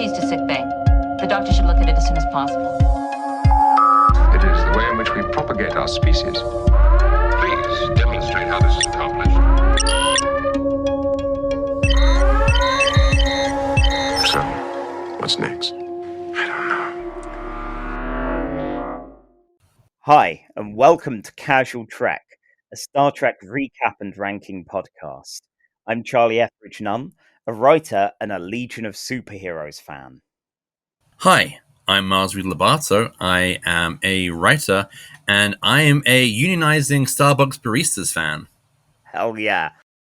She's to sick bay. The doctor should look at it as soon as possible. It is the way in which we propagate our species. Please demonstrate how this is accomplished. So, what's next? I don't know. Hi, and welcome to Casual Trek, a Star Trek recap and ranking podcast. I'm Charlie Etheridge-Nunn, a writer and a Legion of Superheroes fan. Hi, I'm Reid-Lobatto. I am a writer, and I am a unionizing Starbucks baristas fan. Hell yeah.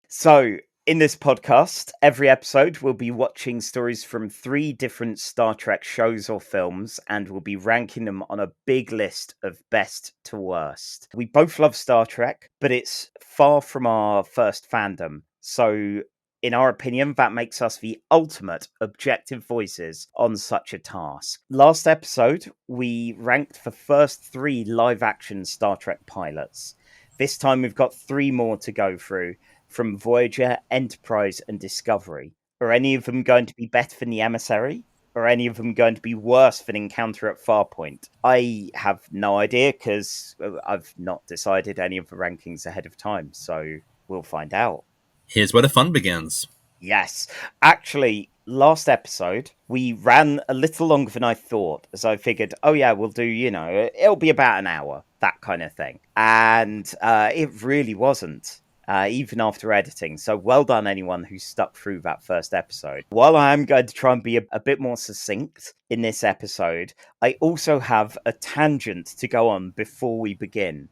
So, in this podcast, every episode we'll be watching stories from 3 different Star Trek shows or films, and we'll be ranking them on a big list of best to worst. We both love Star Trek, but it's far from our first fandom. So, in our opinion, that makes us the ultimate objective voices on such a task. Last episode, we ranked the first 3 live-action Star Trek pilots. This time we've got 3 more to go through, from Voyager, Enterprise, and Discovery. Are any of them going to be better than The Emissary? Or any of them going to be worse than Encounter at Farpoint? I have no idea, because I've not decided any of the rankings ahead of time, so we'll find out. Here's where the fun begins. Yes. Actually, last episode, we ran a little longer than I thought, as I figured, oh yeah, we'll do, it'll be about an hour, that kind of thing. And it really wasn't, even after editing. So well done, anyone who stuck through that first episode. While I am going to try and be a bit more succinct in this episode, I also have a tangent to go on before we begin.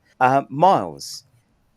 Miles,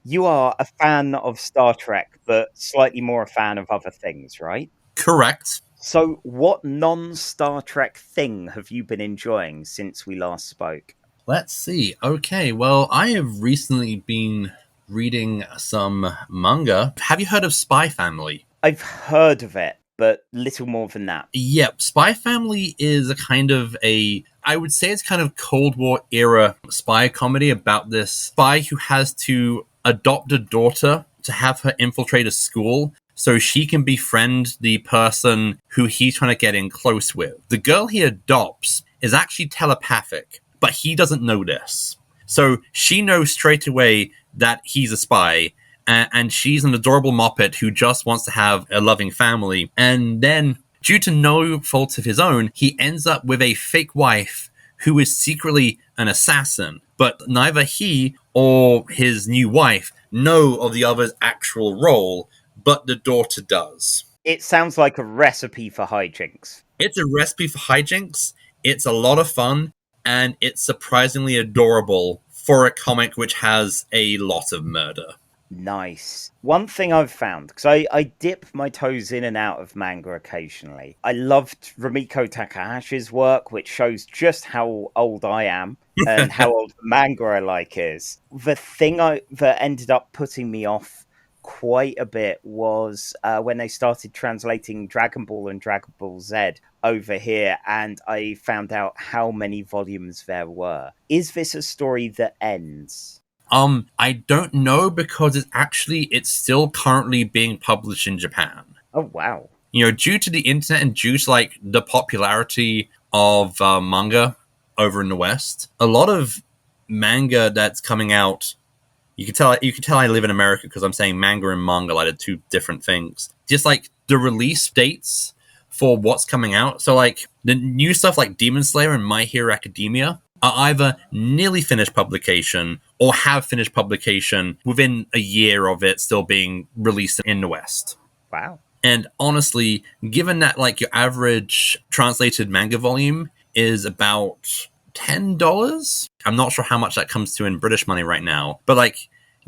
you are a fan of Star Trek, but slightly more a fan of other things, right? Correct. So what non-Star Trek thing have you been enjoying since we last spoke? Let's see. Okay, well, I have recently been reading some manga. Have you heard of Spy Family? I've heard of it, but little more than that. Yep, Spy Family is I would say it's kind of Cold War era spy comedy about this spy who has to adopt a daughter to have her infiltrate a school so she can befriend the person who he's trying to get in close with. The girl he adopts is actually telepathic, but he doesn't know this. So she knows straight away that he's a spy, and she's an adorable moppet who just wants to have a loving family. And then, due to no fault of his own, he ends up with a fake wife who is secretly an assassin. But neither he or his new wife know of the other's actual role, but the daughter does. It sounds like a recipe for hijinks. It's a recipe for hijinks. It's a lot of fun, and it's surprisingly adorable for a comic which has a lot of murder. Nice. One thing I've found, because I dip my toes in and out of manga occasionally. I loved Rumiko Takahashi's work, which shows just how old I am and how old the manga I like is. The thing that ended up putting me off quite a bit was when they started translating Dragon Ball and Dragon Ball Z over here, and I found out how many volumes there were. Is this a story that ends? I don't know, because it's still currently being published in Japan. Oh, wow. Due to the internet and due to the popularity of manga over in the West, a lot of manga that's coming out, you can tell I live in America because I'm saying manga and manga like they're 2 different things. Just the release dates for what's coming out. So the new stuff like Demon Slayer and My Hero Academia are either nearly finished publication or have finished publication within a year of it still being released in the West. Wow. And honestly, given that your average translated manga volume is about $10, I'm not sure how much that comes to in British money right now, but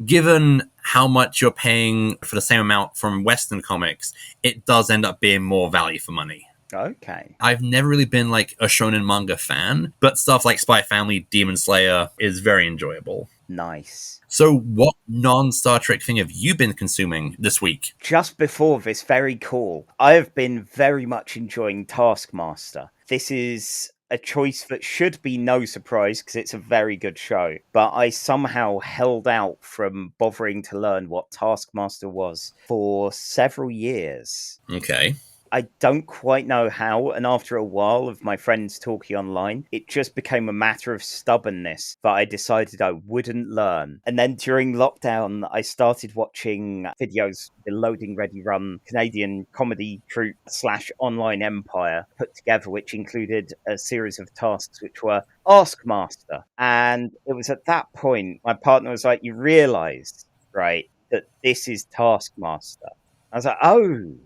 given how much you're paying for the same amount from Western comics, it does end up being more value for money. Okay. I've never really been a shonen manga fan, but stuff like Spy Family, Demon Slayer is very enjoyable. Nice. So what non-Star Trek thing have you been consuming this week? Just before this very call, I have been very much enjoying Taskmaster. This is a choice that should be no surprise because it's a very good show, but I somehow held out from bothering to learn what Taskmaster was for several years. Okay. I don't quite know how, and after a while of my friends talking online, it just became a matter of stubbornness that I decided I wouldn't learn. And then during lockdown, I started watching videos the Loading Ready Run Canadian comedy troupe / online empire put together, which included a series of tasks which were Ask Master. And it was at that point my partner was like, you realise, right, that this is Taskmaster. I was like, oh,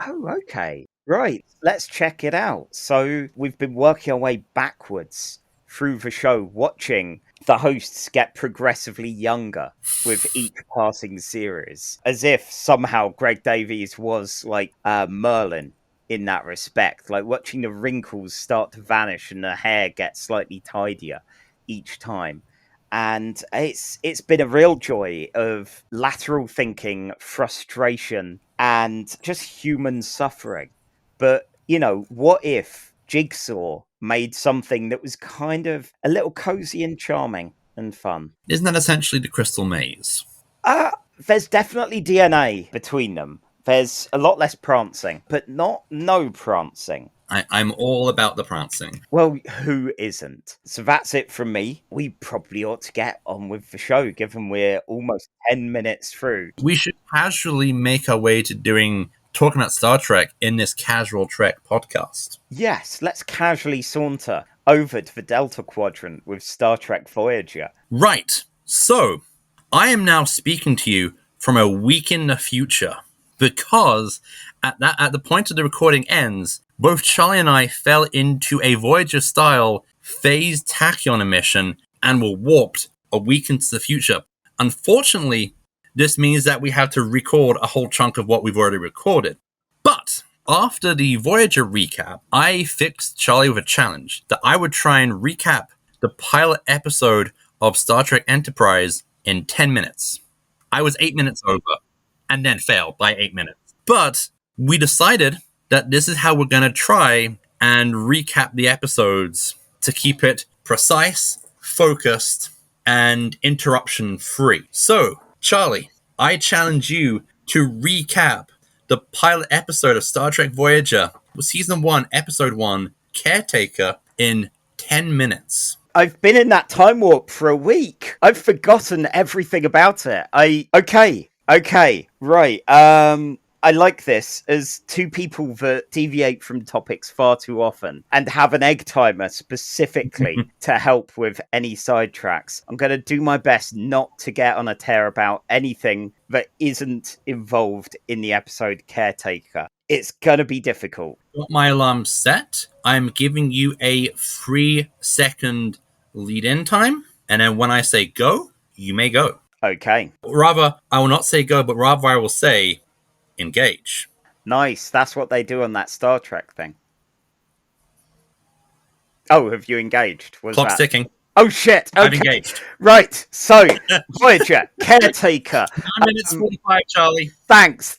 okay. Right, let's check it out. So we've been working our way backwards through the show, watching the hosts get progressively younger with each passing series, as if somehow Greg Davies was like Merlin in that respect, like watching the wrinkles start to vanish and the hair get slightly tidier each time. And it's been a real joy of lateral thinking, frustration, and just human suffering. But, you know, what if Jigsaw made something that was kind of a little cozy and charming and fun? Isn't that essentially the Crystal Maze? There's definitely DNA between them. There's a lot less prancing, but not no prancing. I'm all about the prancing. Well, who isn't? So that's it from me. We probably ought to get on with the show, given we're almost 10 minutes through. We should casually make our way to talking about Star Trek in this Casual Trek podcast. Yes, let's casually saunter over to the Delta Quadrant with Star Trek Voyager. Right. So, I am now speaking to you from a week in the future, because at the point of the recording ends, both Charlie and I fell into a Voyager-style phased tachyon emission and were warped a week into the future. Unfortunately, this means that we have to record a whole chunk of what we've already recorded. But after the Voyager recap, I fixed Charlie with a challenge that I would try and recap the pilot episode of Star Trek Enterprise in 10 minutes. I was 8 minutes over and then failed by 8 minutes. But we decided that this is how we're going to try and recap the episodes to keep it precise, focused, and interruption-free. So, Charlie, I challenge you to recap the pilot episode of Star Trek Voyager, Season 1, Episode 1, Caretaker, in 10 minutes. I've been in that time warp for a week. I've forgotten everything about it. Okay, right. I like this as two people that deviate from topics far too often and have an egg timer specifically to help with any sidetracks. I'm going to do my best not to get on a tear about anything that isn't involved in the episode Caretaker. It's going to be difficult. Got my alarm set. I'm giving you a 3-second lead-in time. And then when I say go, you may go. Okay. Rather, I will not say go, but rather I will say engage. Nice. That's what they do on that Star Trek thing. Oh, have you engaged? Clock's ticking. Oh, shit. Okay. I've engaged. Right. So, Voyager, Caretaker. 9 minutes 45, Charlie. Thanks.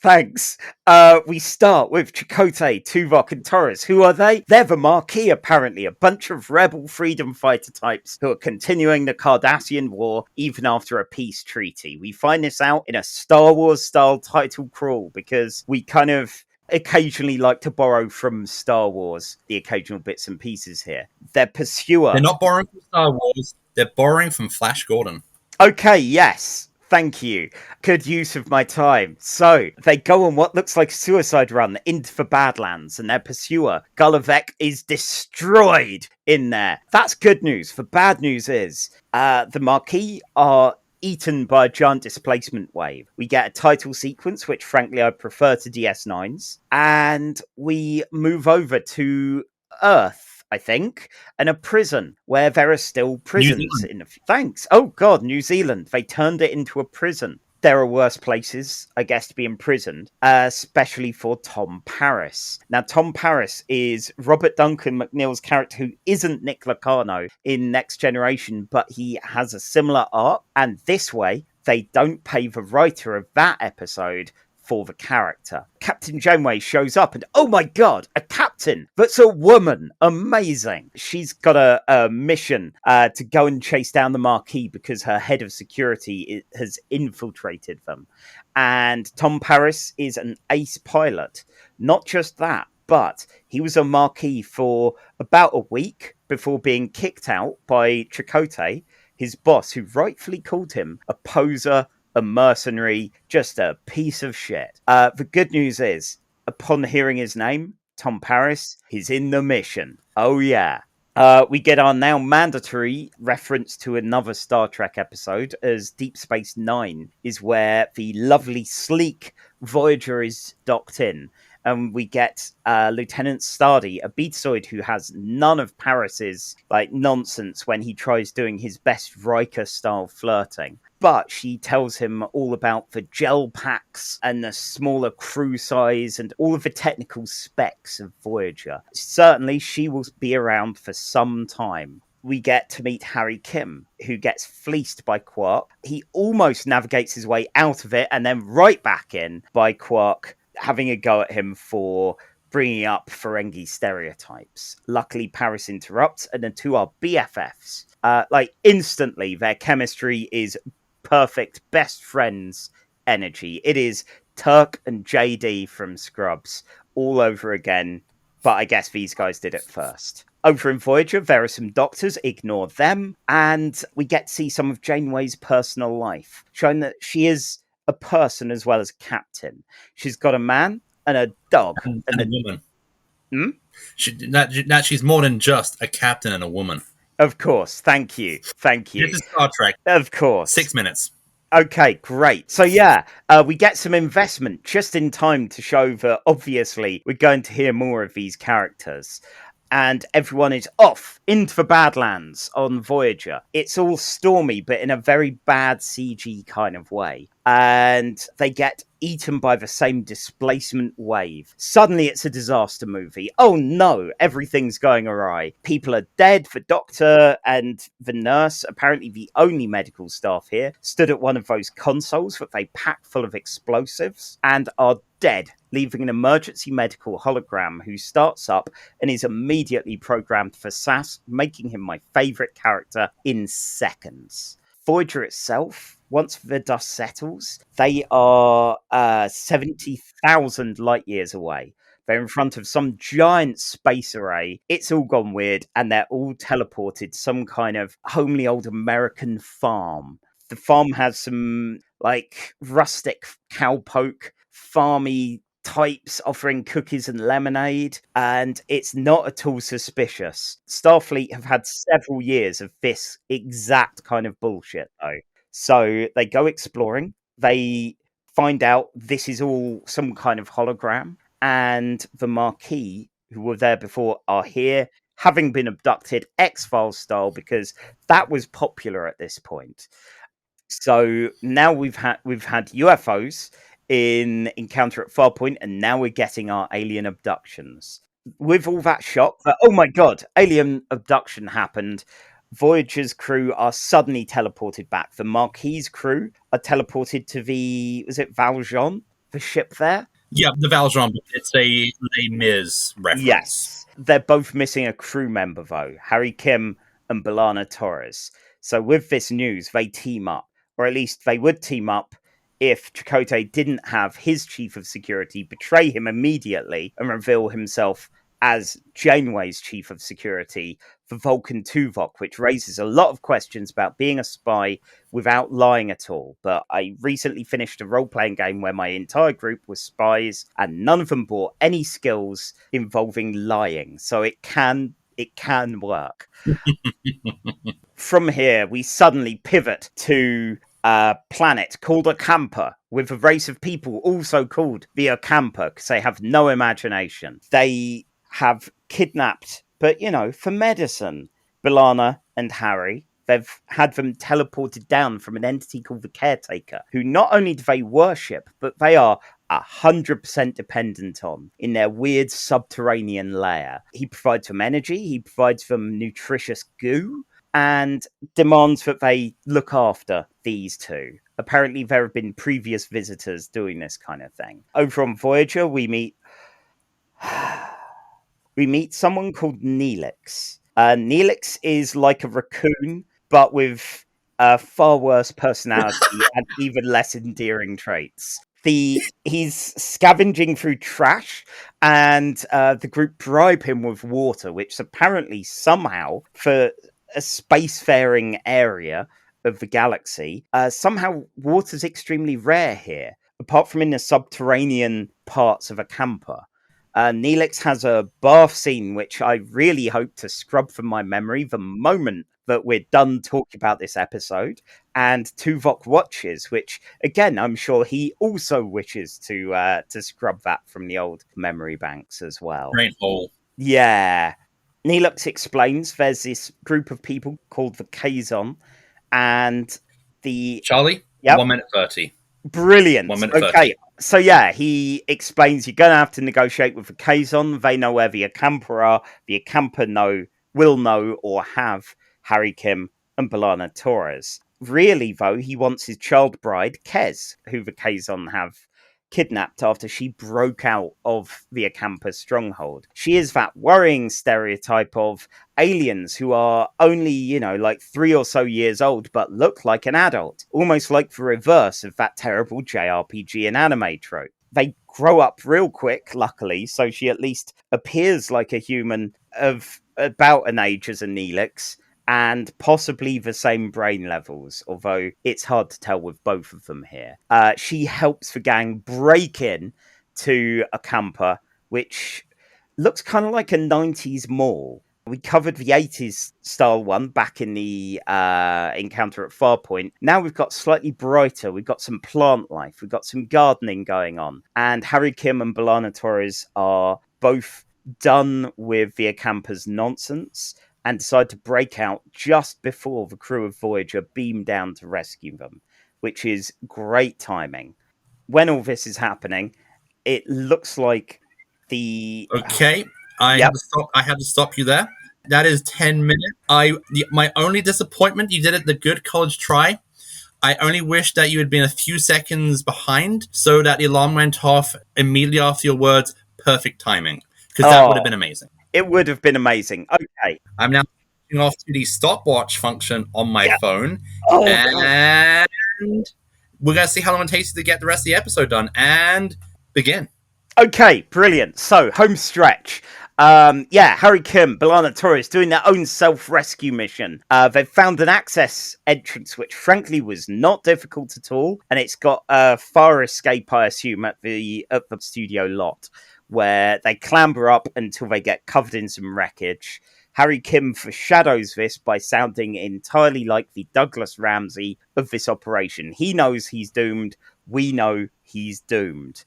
We start with Chakotay, Tuvok, and Torres. Who are they? They're the Maquis, apparently. A bunch of rebel freedom fighter types who are continuing the Cardassian War even after a peace treaty. We find this out in a Star Wars-style title crawl because we kind of occasionally like to borrow from Star Wars the occasional bits and pieces here. Their pursuer... They're not borrowing from Star Wars. They're borrowing from Flash Gordon. Okay, yes. Thank you. Good use of my time. So, they go on what looks like a suicide run into the Badlands, and their pursuer, Gulavek, is destroyed in there. That's good news. The bad news is, the Maquis are eaten by a giant displacement wave. We get a title sequence, which frankly I prefer to DS9's, and we move over to Earth, I think, and a prison where there are still prisons in the... Thanks. Oh god, New Zealand. They turned it into a prison. There are worse places, I guess, to be imprisoned, especially for Tom Paris. Now, Tom Paris is Robert Duncan McNeil's character, who isn't Nick Locarno in Next Generation, but he has a similar arc, and this way, they don't pay the writer of that episode for the character. Captain Janeway shows up and, oh my god, a captain that's a woman. Amazing. She's got a mission to go and chase down the Maquis because her head of security has infiltrated them. And Tom Paris is an ace pilot. Not just that, but he was a Marquis for about a week before being kicked out by Chakotay, his boss, who rightfully called him a poser, a mercenary, just a piece of shit. The good news is, upon hearing his name, Tom Paris, he's in the mission. Oh yeah. We get our now mandatory reference to another Star Trek episode, as Deep Space Nine is where the lovely, sleek Voyager is docked in. And we get Lieutenant Stardy, a Beatoid who has none of Paris's nonsense when he tries doing his best Riker-style flirting. But she tells him all about the gel packs and the smaller crew size and all of the technical specs of Voyager. Certainly, she will be around for some time. We get to meet Harry Kim, who gets fleeced by Quark. He almost navigates his way out of it and then right back in by Quark having a go at him for bringing up Ferengi stereotypes. Luckily, Paris interrupts, and the two are BFFs. Instantly, their chemistry is perfect, best friends energy. It is Turk and JD from Scrubs all over again, but I guess these guys did it first. Over in Voyager, there are some doctors, ignore them, and we get to see some of Janeway's personal life, showing that she is a person as well as a captain. She's got a man and a dog. And a woman. Hmm? She's more than just a captain and a woman. Of course. Thank you. This is Star Trek. Of course. 6 minutes. Okay, great. So we get some investment just in time to show that obviously we're going to hear more of these characters. And everyone is off into the Badlands on Voyager. It's all stormy, but in a very bad CG kind of way. And they get eaten by the same displacement wave. Suddenly it's a disaster movie. Oh no, everything's going awry. People are dead. The doctor and the nurse, apparently the only medical staff here, stood at one of those consoles that they packed full of explosives and are dead, leaving an emergency medical hologram who starts up and is immediately programmed for SAS, making him my favourite character in seconds. Voyager itself, once the dust settles, they are 70,000 light years away. They're in front of some giant space array. It's all gone weird, and they're all teleported to some kind of homely old American farm. The farm has some rustic cowpoke, farmy types offering cookies and lemonade, and it's not at all suspicious. Starfleet have had several years of this exact kind of bullshit, though. So they go exploring, they find out this is all some kind of hologram, and the Marquis, who were there before, are here, having been abducted X-Files style, because that was popular at this point. So now we've had UFOs in Encounter at Farpoint, and now we're getting our alien abductions. With all that shock, oh my god, alien abduction happened, Voyager's crew are suddenly teleported back. The Marquis crew are teleported to was it Valjean, the ship there? Yeah, the Valjean, it's a Les Mis reference. Yes. They're both missing a crew member, though, Harry Kim and B'Elanna Torres. So with this news, they team up, or at least they would team up if Chakotay didn't have his chief of security betray him immediately and reveal himself as Janeway's chief of security for Vulcan Tuvok, which raises a lot of questions about being a spy without lying at all. But I recently finished a role-playing game where my entire group was spies, and none of them brought any skills involving lying. So it can work. From here, we suddenly pivot to a planet called a camper, with a race of people also called the Acamper, because they have no imagination. They have kidnapped, but for medicine, B'Elanna and Harry. They've had them teleported down from an entity called the Caretaker, who not only do they worship, but they are 100% dependent on in their weird subterranean lair. He provides them energy, he provides them nutritious goo, and demands that they look after these two. Apparently, there have been previous visitors doing this kind of thing. Over on Voyager, we meet someone called Neelix. Neelix is like a raccoon, but with a far worse personality and even less endearing traits. He's scavenging through trash, and the group bribe him with water, which apparently somehow, for a spacefaring area of the galaxy, somehow water's extremely rare here, apart from in the subterranean parts of a camper. Neelix has a bath scene, which I really hope to scrub from my memory the moment that we're done talking about this episode. And Tuvok watches, which again I'm sure he also wishes to scrub that from the old memory banks as well. Great hole. Yeah. Neelix explains there's this group of people called the Kazon, and the Charlie, Yep. 1 minute 30. Brilliant. 1 minute Okay. 30. So yeah, he explains you're going to have to negotiate with the Kazon. They know where the Acampa are. The Acampa will know or have Harry Kim and B'Elanna Torres. Really, though, he wants his child bride, Kez, who the Kazon have kidnapped after she broke out of the Acampa stronghold. She is that worrying stereotype of aliens who are only, like 3 or so years old, but look like an adult. Almost like the reverse of that terrible JRPG and anime trope. They grow up real quick, luckily, so she at least appears like a human of about an age as a Neelix, and possibly the same brain levels, although it's hard to tell with both of them here. She helps the gang break in to a camper, which looks kind of like a 90s mall. We covered the 80s style one back in the encounter at Farpoint. Now we've got slightly brighter. We've got some plant life. We've got some gardening going on. And Harry Kim and B'Elanna Torres are both done with the Acampa's nonsense and decide to break out just before the crew of Voyager beam down to rescue them, which is great timing. When all this is happening, it looks like the... Okay, I had to stop you there. That is 10 minutes. My only disappointment, you did it the good college try. I only wish that you had been a few seconds behind so that the alarm went off immediately after your words. Perfect timing. Because that would have been amazing. It would have been amazing. Okay. I'm now switching off to the stopwatch function on my phone. And we're going to see how long it takes to get the rest of the episode done. And begin. Okay, brilliant. So, home stretch. Harry Kim, B'Elanna Torres doing their own self-rescue mission. They've found an access entrance, which frankly was not difficult at all. And it's got a fire escape, I assume, at the studio lot, where they clamber up until they get covered in some wreckage. Harry Kim foreshadows this by sounding entirely like the Douglas Ramsey of this operation. He knows he's doomed. We know he's doomed.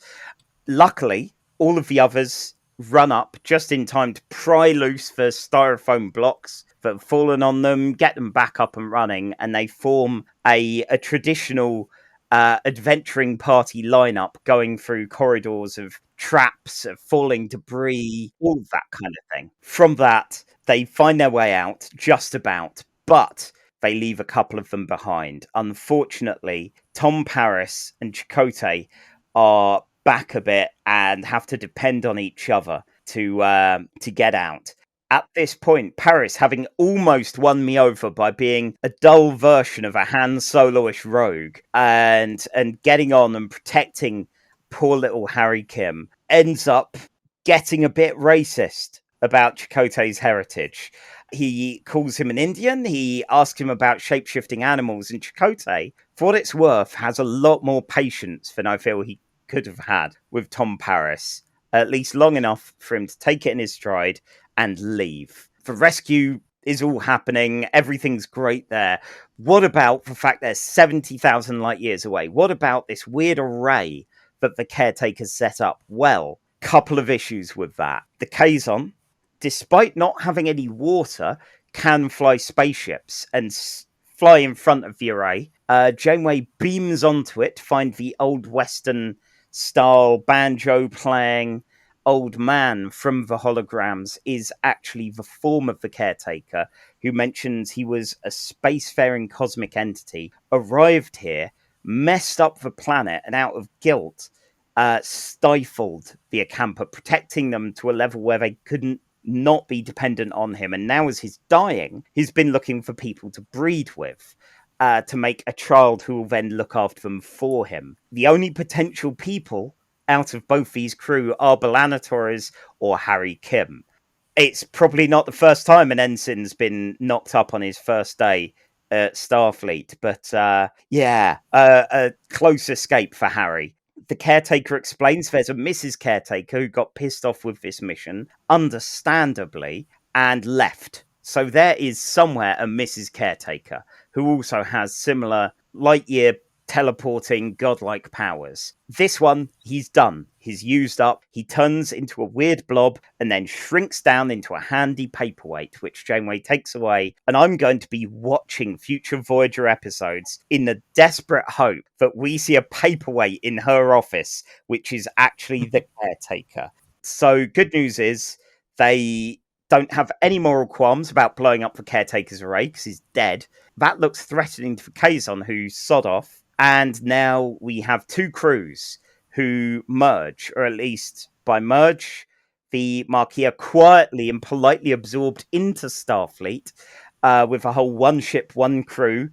Luckily, all of the others run up just in time to pry loose the styrofoam blocks that have fallen on them, get them back up and running, and they form a traditional adventuring party lineup going through corridors of traps, of falling debris, all of that kind of thing. From that, they find their way out, just about, but they leave a couple of them behind. Unfortunately, Tom Paris and Chakotay are back a bit and have to depend on each other to get out. At this point, Paris, having almost won me over by being a dull version of a Han Solo-ish rogue and getting on and protecting poor little Harry Kim, ends up getting a bit racist about Chakotay's heritage. He calls him an Indian. He asks him about shape-shifting animals, and Chakotay, for what it's worth, has a lot more patience than I feel he could have had with Tom Paris, at least long enough for him to take it in his stride and leave. The rescue is all happening. Everything's great there. What about the fact they're 70,000 light years away? What about this weird array that the caretakers set up? Well, couple of issues with that. The Kazon, despite not having any water, can fly spaceships and fly in front of the array. Janeway beams onto it to find the old Western-style banjo-playing old man from the holograms is actually the form of the caretaker, who mentions he was a spacefaring cosmic entity, arrived here, messed up the planet, and out of guilt, stifled the Acampa, protecting them to a level where they couldn't not be dependent on him. And now as he's dying, he's been looking for people to breed with. to make a child who will then look after them for him. The only potential people out of both these crew are B'Elanna Torres or Harry Kim. It's probably not the first time an ensign's been knocked up on his first day at Starfleet, but a close escape for Harry. The caretaker explains there's a Mrs. Caretaker who got pissed off with this mission, understandably, and left. So there is somewhere a Mrs. Caretaker who also has similar light-year teleporting godlike powers. This one, he's done. He's used up. He turns into a weird blob and then shrinks down into a handy paperweight, which Janeway takes away. And I'm going to be watching future Voyager episodes in the desperate hope that we see a paperweight in her office, which is actually the caretaker. So good news is they don't have any moral qualms about blowing up the caretaker's array because he's dead. That looks threatening to Kazon, who's sod off. And now we have two crews who merge, or at least by merge, the Marquis are quietly and politely absorbed into Starfleet with a whole one ship, one crew,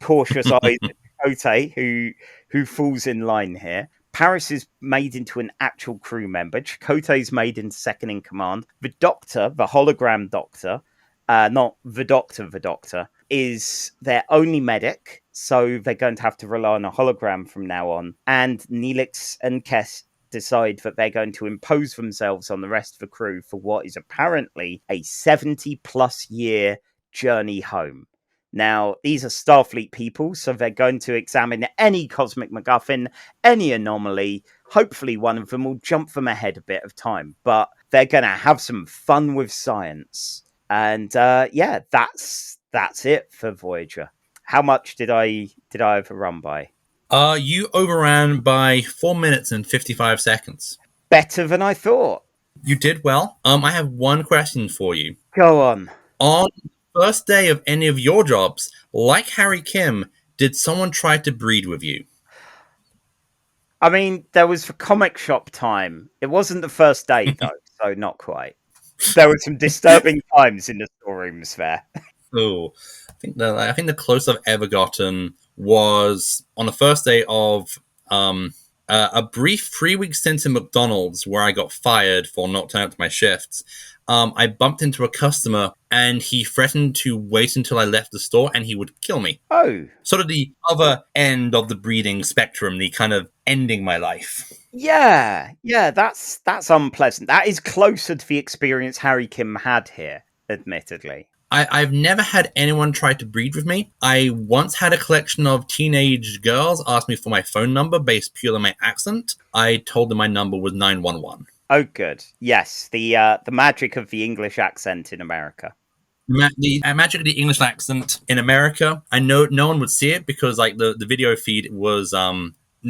cautious eyed Chakotay, who falls in line here. Paris is made into an actual crew member. Chakotay is made into second in command. The Doctor, the hologram Doctor, not the Doctor, is their only medic, so they're going to have to rely on a hologram from now on. And Neelix and Kes decide that they're going to impose themselves on the rest of the crew for what is apparently a 70-plus year journey home. Now, these are Starfleet people, so they're going to examine any cosmic MacGuffin, any anomaly. Hopefully one of them will jump them ahead a bit of time, but they're going to have some fun with science. And that's it for Voyager. How much did I overrun by? You overran by 4 minutes and 55 seconds. Better than I thought. You did well. I have one question for you. Go on. On the first day of any of your jobs, like Harry Kim, did someone try to breed with you? I mean, there was the comic shop time. It wasn't the first day, though, so not quite. There were some disturbing times in the storerooms there. Oh, I think the closest I've ever gotten was on the first day of a brief 3-week stint in McDonald's where I got fired for not turning up to my shifts. I bumped into a customer and he threatened to wait until I left the store and he would kill me. Oh. Sort of the other end of the breeding spectrum, the kind of ending my life. Yeah, that's unpleasant. That is closer to the experience Harry Kim had here, admittedly. I've never had anyone try to breed with me. I once had a collection of teenage girls ask me for my phone number based purely on my accent. I told them my number was 911. Oh, good. Yes, the magic of the English accent in America. The magic of the English accent in America. I know no one would see it because like the video feed was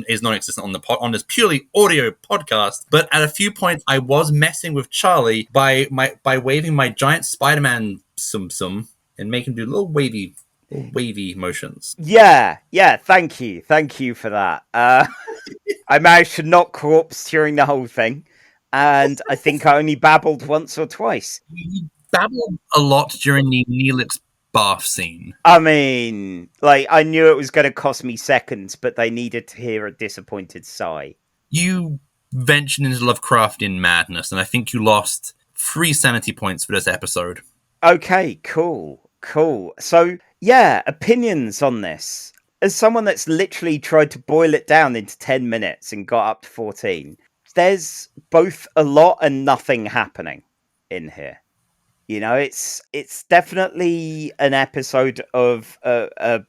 is non-existent on this purely audio podcast. But at a few points, I was messing with Charlie by waving my giant Spider-Man sum and making him do little wavy motions. Yeah. Thank you for that. I managed to not corpse during the whole thing, and I think I only babbled once or twice. You babbled a lot during the Neelix bath scene. I mean, like, I knew it was going to cost me seconds, but they needed to hear a disappointed sigh. You ventured into Lovecraftian madness, and I think you lost 3 sanity points for this episode. Okay, cool. So, yeah, opinions on this. As someone that's literally tried to boil it down into 10 minutes and got up to 14, there's both a lot and nothing happening in here. You know, it's definitely an episode of a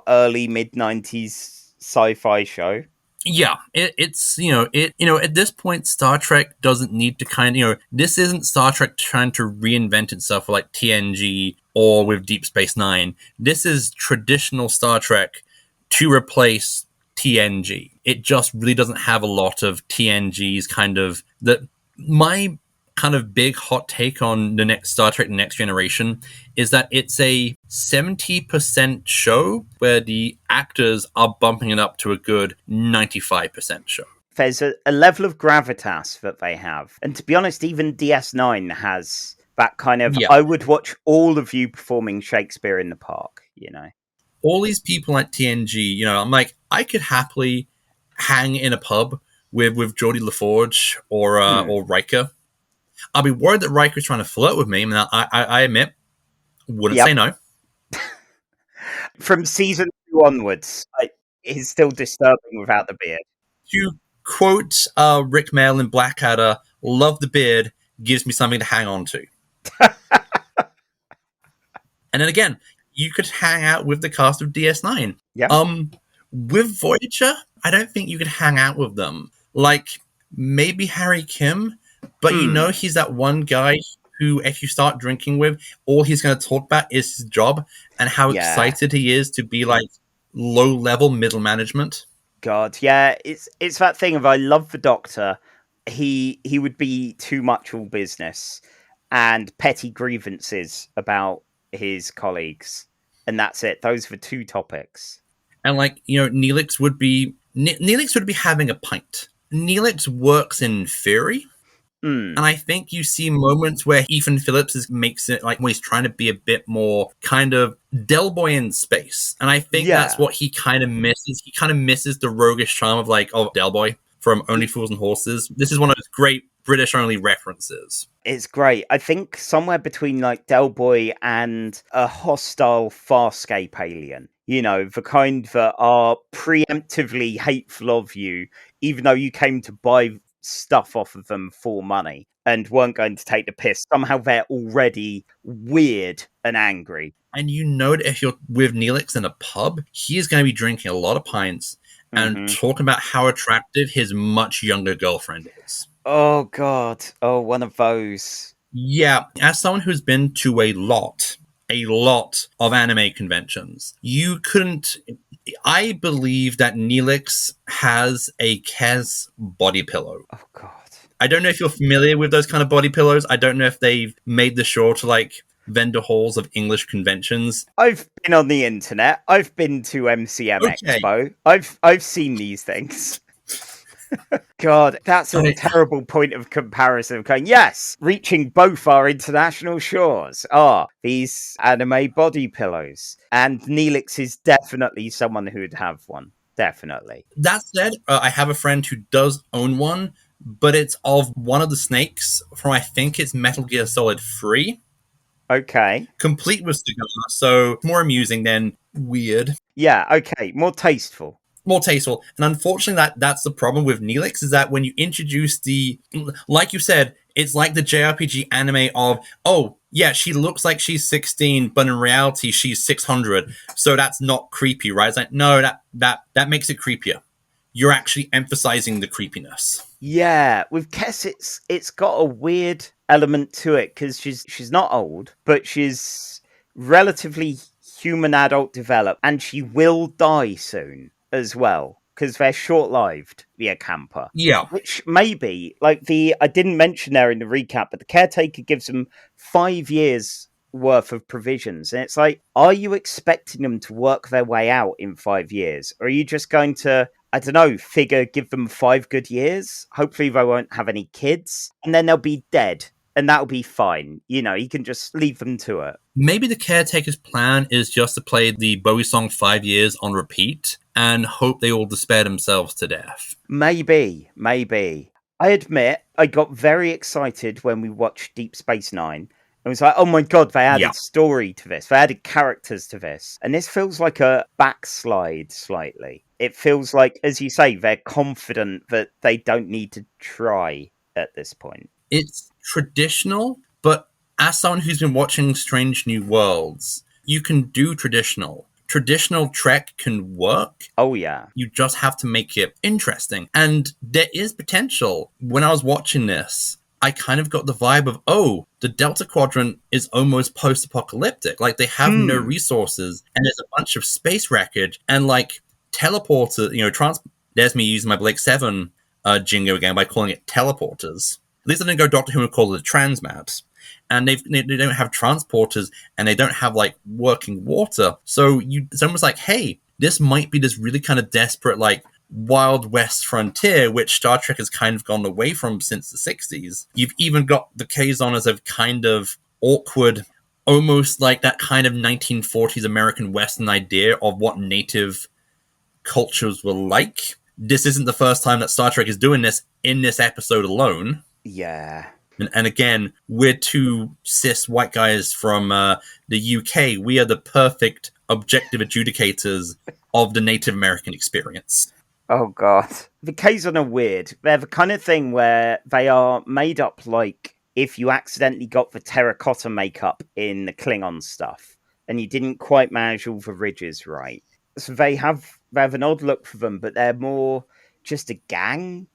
early mid-90s sci-fi show. Yeah, it's at this point, Star Trek doesn't need to this isn't Star Trek trying to reinvent itself like TNG or with Deep Space Nine. This is traditional Star Trek to replace TNG. It just really doesn't have a lot of TNG's my kind of big hot take on the next Star Trek, The Next Generation, is that it's a 70% show where the actors are bumping it up to a good 95% show. There's a level of gravitas that they have. And to be honest, even DS9 has that kind of, I would watch all of you performing Shakespeare in the Park, you know. all these people at TNG, I'm like, I could happily hang in a pub with Geordie LaForge or Riker. I'll be worried that Riker's trying to flirt with me. I mean, I admit, wouldn't say no. From season 2 onwards, he's still disturbing without the beard. To quote Rick Mail in Blackadder, love the beard, gives me something to hang on to. And then again, you could hang out with the cast of DS9. Yeah. With Voyager, I don't think you could hang out with them. Like, maybe Harry Kim, but he's that one guy who, if you start drinking with, all he's going to talk about is his job and how excited he is to be like low-level middle management. God, yeah, it's that thing of I love the Doctor. He would be too much all business and petty grievances about his colleagues, and that's it. Those are the 2 topics. And Neelix would be having a pint. Neelix works in theory. And I think you see moments where Ethan Phillips makes it like when he's trying to be a bit more kind of Del Boy in space. And I think that's what he kind of misses. He kind of misses the roguish charm of Del Boy from Only Fools and Horses. This is one of those great British only references. It's great. I think somewhere between like Del Boy and a hostile Farscape alien. The kind that are preemptively hateful of you, even though you came to buy stuff off of them for money and weren't going to take the piss. Somehow they're already weird and angry. And that if you're with Neelix in a pub, he is going to be drinking a lot of pints and talking about how attractive his much younger girlfriend is. Oh, God. Oh, one of those. Yeah. As someone who's been to a lot of anime conventions, I believe that Neelix has a Kez body pillow. Oh, God. I don't know if you're familiar with those kind of body pillows. I don't know if they've made the show to like vendor halls of English conventions. I've been on the internet. I've been to MCM Expo. I've seen these things. God, that's a terrible point of comparison. Going, yes, reaching both our international shores are these anime body pillows. And Neelix is definitely someone who would have one. Definitely. That said, I have a friend who does own one, but it's of one of the snakes from, I think it's Metal Gear Solid 3. Okay. Complete with cigar, so more amusing than weird. Yeah, okay. More tasteful. And unfortunately that's the problem with Neelix, is that when you introduce like you said, it's like the JRPG anime of, oh yeah, she looks like she's 16, but in reality she's 600, so that's not creepy, right? It's like, no, that makes it creepier. You're actually emphasizing the creepiness. Yeah, with Kess it's got a weird element to it, because she's not old, but she's relatively human adult developed, and she will die soon as well, because they're short-lived, the Acampa. Yeah. Which maybe, like I didn't mention there in the recap, but the caretaker gives them 5 years worth of provisions. And it's like, are you expecting them to work their way out in 5 years? Or are you just going to, I don't know, give them 5 good years? Hopefully they won't have any kids. And then they'll be dead. And that'll be fine. You can just leave them to it. Maybe the caretaker's plan is just to play the Bowie song 5 years on repeat and hope they all despair themselves to death. Maybe. I admit, I got very excited when we watched Deep Space Nine. It was like, oh my God, they added story to this. They added characters to this. And this feels like a backslide slightly. It feels like, as you say, they're confident that they don't need to try at this point. It's traditional, but as someone who's been watching Strange New Worlds, you can do traditional. Traditional Trek can work. Oh, yeah. You just have to make it interesting. And there is potential. When I was watching this, I kind of got the vibe of, oh, the Delta Quadrant is almost post-apocalyptic. Like, they have no resources, and there's a bunch of space wreckage, and, like, teleporters, there's me using my Blake 7 jingo again by calling it teleporters. At least I didn't go Doctor Who and call it transmats. And they don't have transporters, and they don't have, like, working water. So it's almost like, hey, this might be this really kind of desperate, like, Wild West frontier, which Star Trek has kind of gone away from since the 60s. You've even got the Kazon as a kind of awkward almost like that kind of 1940s American Western idea of what native cultures were like. This isn't the first time that Star Trek is doing this in this episode alone. Yeah. And again, we're two cis white guys from the UK. We are the perfect objective adjudicators of the Native American experience. Oh, God. The Kazon are weird. They're the kind of thing where they are made up like if you accidentally got the terracotta makeup in the Klingon stuff and you didn't quite manage all the ridges right. So they have an odd look for them, but they're more just a gang,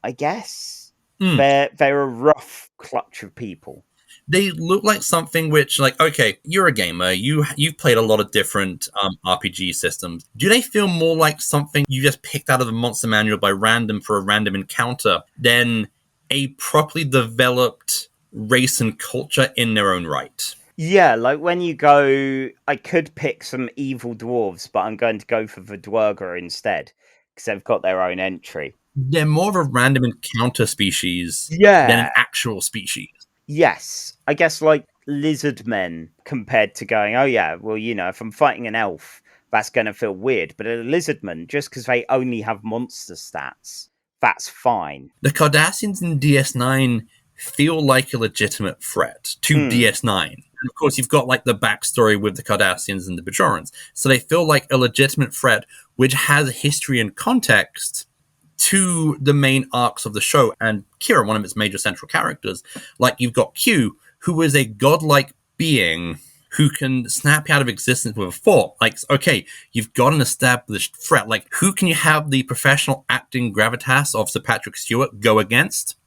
I guess. They're a rough clutch of people. They look like something which, like, okay, you're a gamer. You've played a lot of different RPG systems. Do they feel more like something you just picked out of the monster manual by random for a random encounter than a properly developed race and culture in their own right? Yeah, like when you go, I could pick some evil dwarves, but I'm going to go for the Dwerger instead because they've got their own entry. They're more of a random encounter species Yeah. than an actual species. Yes, I guess like lizard men compared to going, oh yeah, well, you know, if I'm fighting an elf, that's going to feel weird. But a lizardman, just because they only have monster stats, that's fine. The Cardassians in DS9 feel like a legitimate threat to DS9. And of course, you've got like the backstory with the Cardassians and the Bajorans. So they feel like a legitimate threat, which has history and context to the main arcs of the show. And Kira, one of its major central characters, like you've got Q, who is a godlike being who can snap you out of existence with a thought. Like, okay, you've got an established threat. Like, who can you have the professional acting gravitas of Sir Patrick Stewart go against?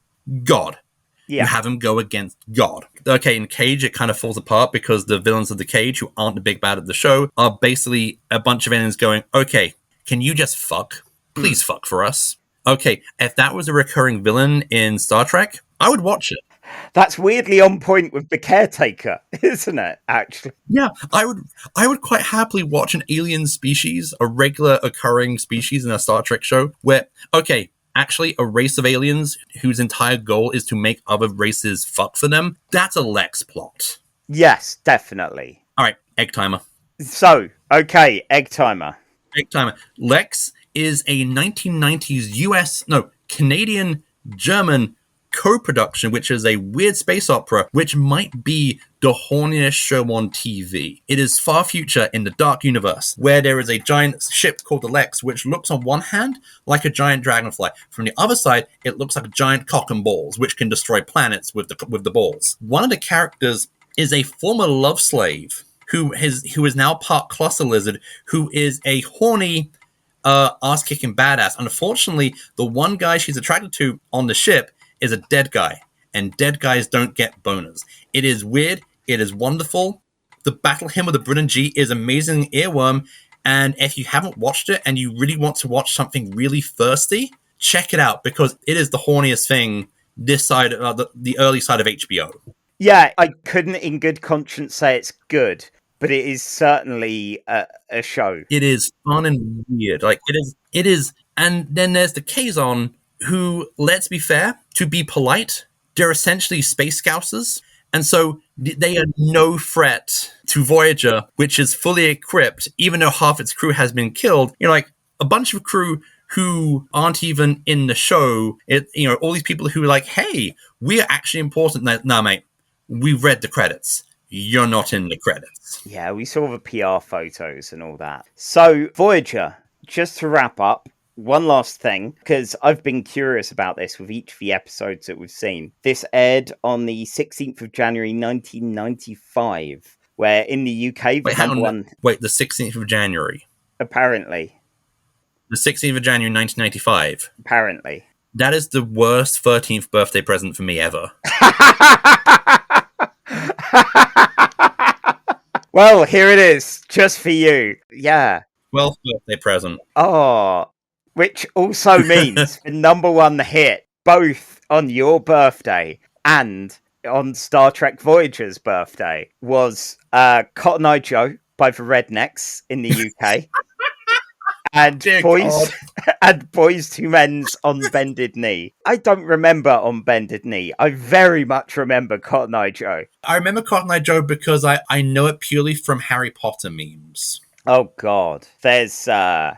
God. Yeah. You have him go against God. Okay, in Cage, it kind of falls apart because the villains of the Cage, who aren't the big bad of the show, are basically a bunch of aliens going, okay, can you just fuck? Please fuck for us. Okay, if that was a recurring villain in Star Trek, I would watch it. That's weirdly on point with the Caretaker, isn't it, actually? Yeah, I would quite happily watch an alien species, a regular occurring species in a Star Trek show, where, okay, actually a race of aliens whose entire goal is to make other races fuck for them. That's a Lexx plot. Yes, definitely. All right, egg timer. So, okay, egg timer. Egg timer. Lexx is a 1990s Canadian-German co-production, which is a weird space opera, which might be the horniest show on TV. It is far future in the dark universe, where there is a giant ship called the Lexx, which looks on one hand like a giant dragonfly. From the other side, it looks like a giant cock and balls, which can destroy planets with the balls. One of the characters is a former love slave who is now part cluster lizard, who is a horny ass-kicking badass. Unfortunately, the one guy she's attracted to on the ship is a dead guy, and dead guys don't get boners. It is weird. It is wonderful. The battle hymn of the Brennan G is amazing earworm, and if you haven't watched it and you really want to watch something really thirsty, check it out, because it is the horniest thing this side, the early side of HBO. Yeah, I couldn't in good conscience say it's good, but it is certainly a show. It is fun and weird. Like, it is. And then there's the Kazon, who, let's be fair, to be polite, they're essentially space scousers. And so they are no threat to Voyager, which is fully equipped, even though half its crew has been killed. You know, like a bunch of crew who aren't even in the show. All these people who are like, hey, we are actually important. No, mate, we've read the credits. You're not in the credits. Yeah, we saw the PR photos and all that. So, Voyager, just to wrap up, one last thing, because I've been curious about this with each of the episodes that we've seen. This aired on the 16th of January, 1995, where in the UK... the 16th of January? Apparently. The 16th of January, 1995? Apparently. That is the worst 13th birthday present for me ever. Well, here it is, just for you. Yeah. 12th birthday present. Oh, which also means the number one hit, both on your birthday and on Star Trek Voyager's birthday, was Cotton Eye Joe by the Rednecks in the UK. and Dear boys God. and Boys to Men's On Bended Knee. I don't remember On Bended Knee. I very much remember Cotton Eye Joe. I remember Cotton Eye Joe because I know it purely from Harry Potter memes. Oh God, there's Yeah.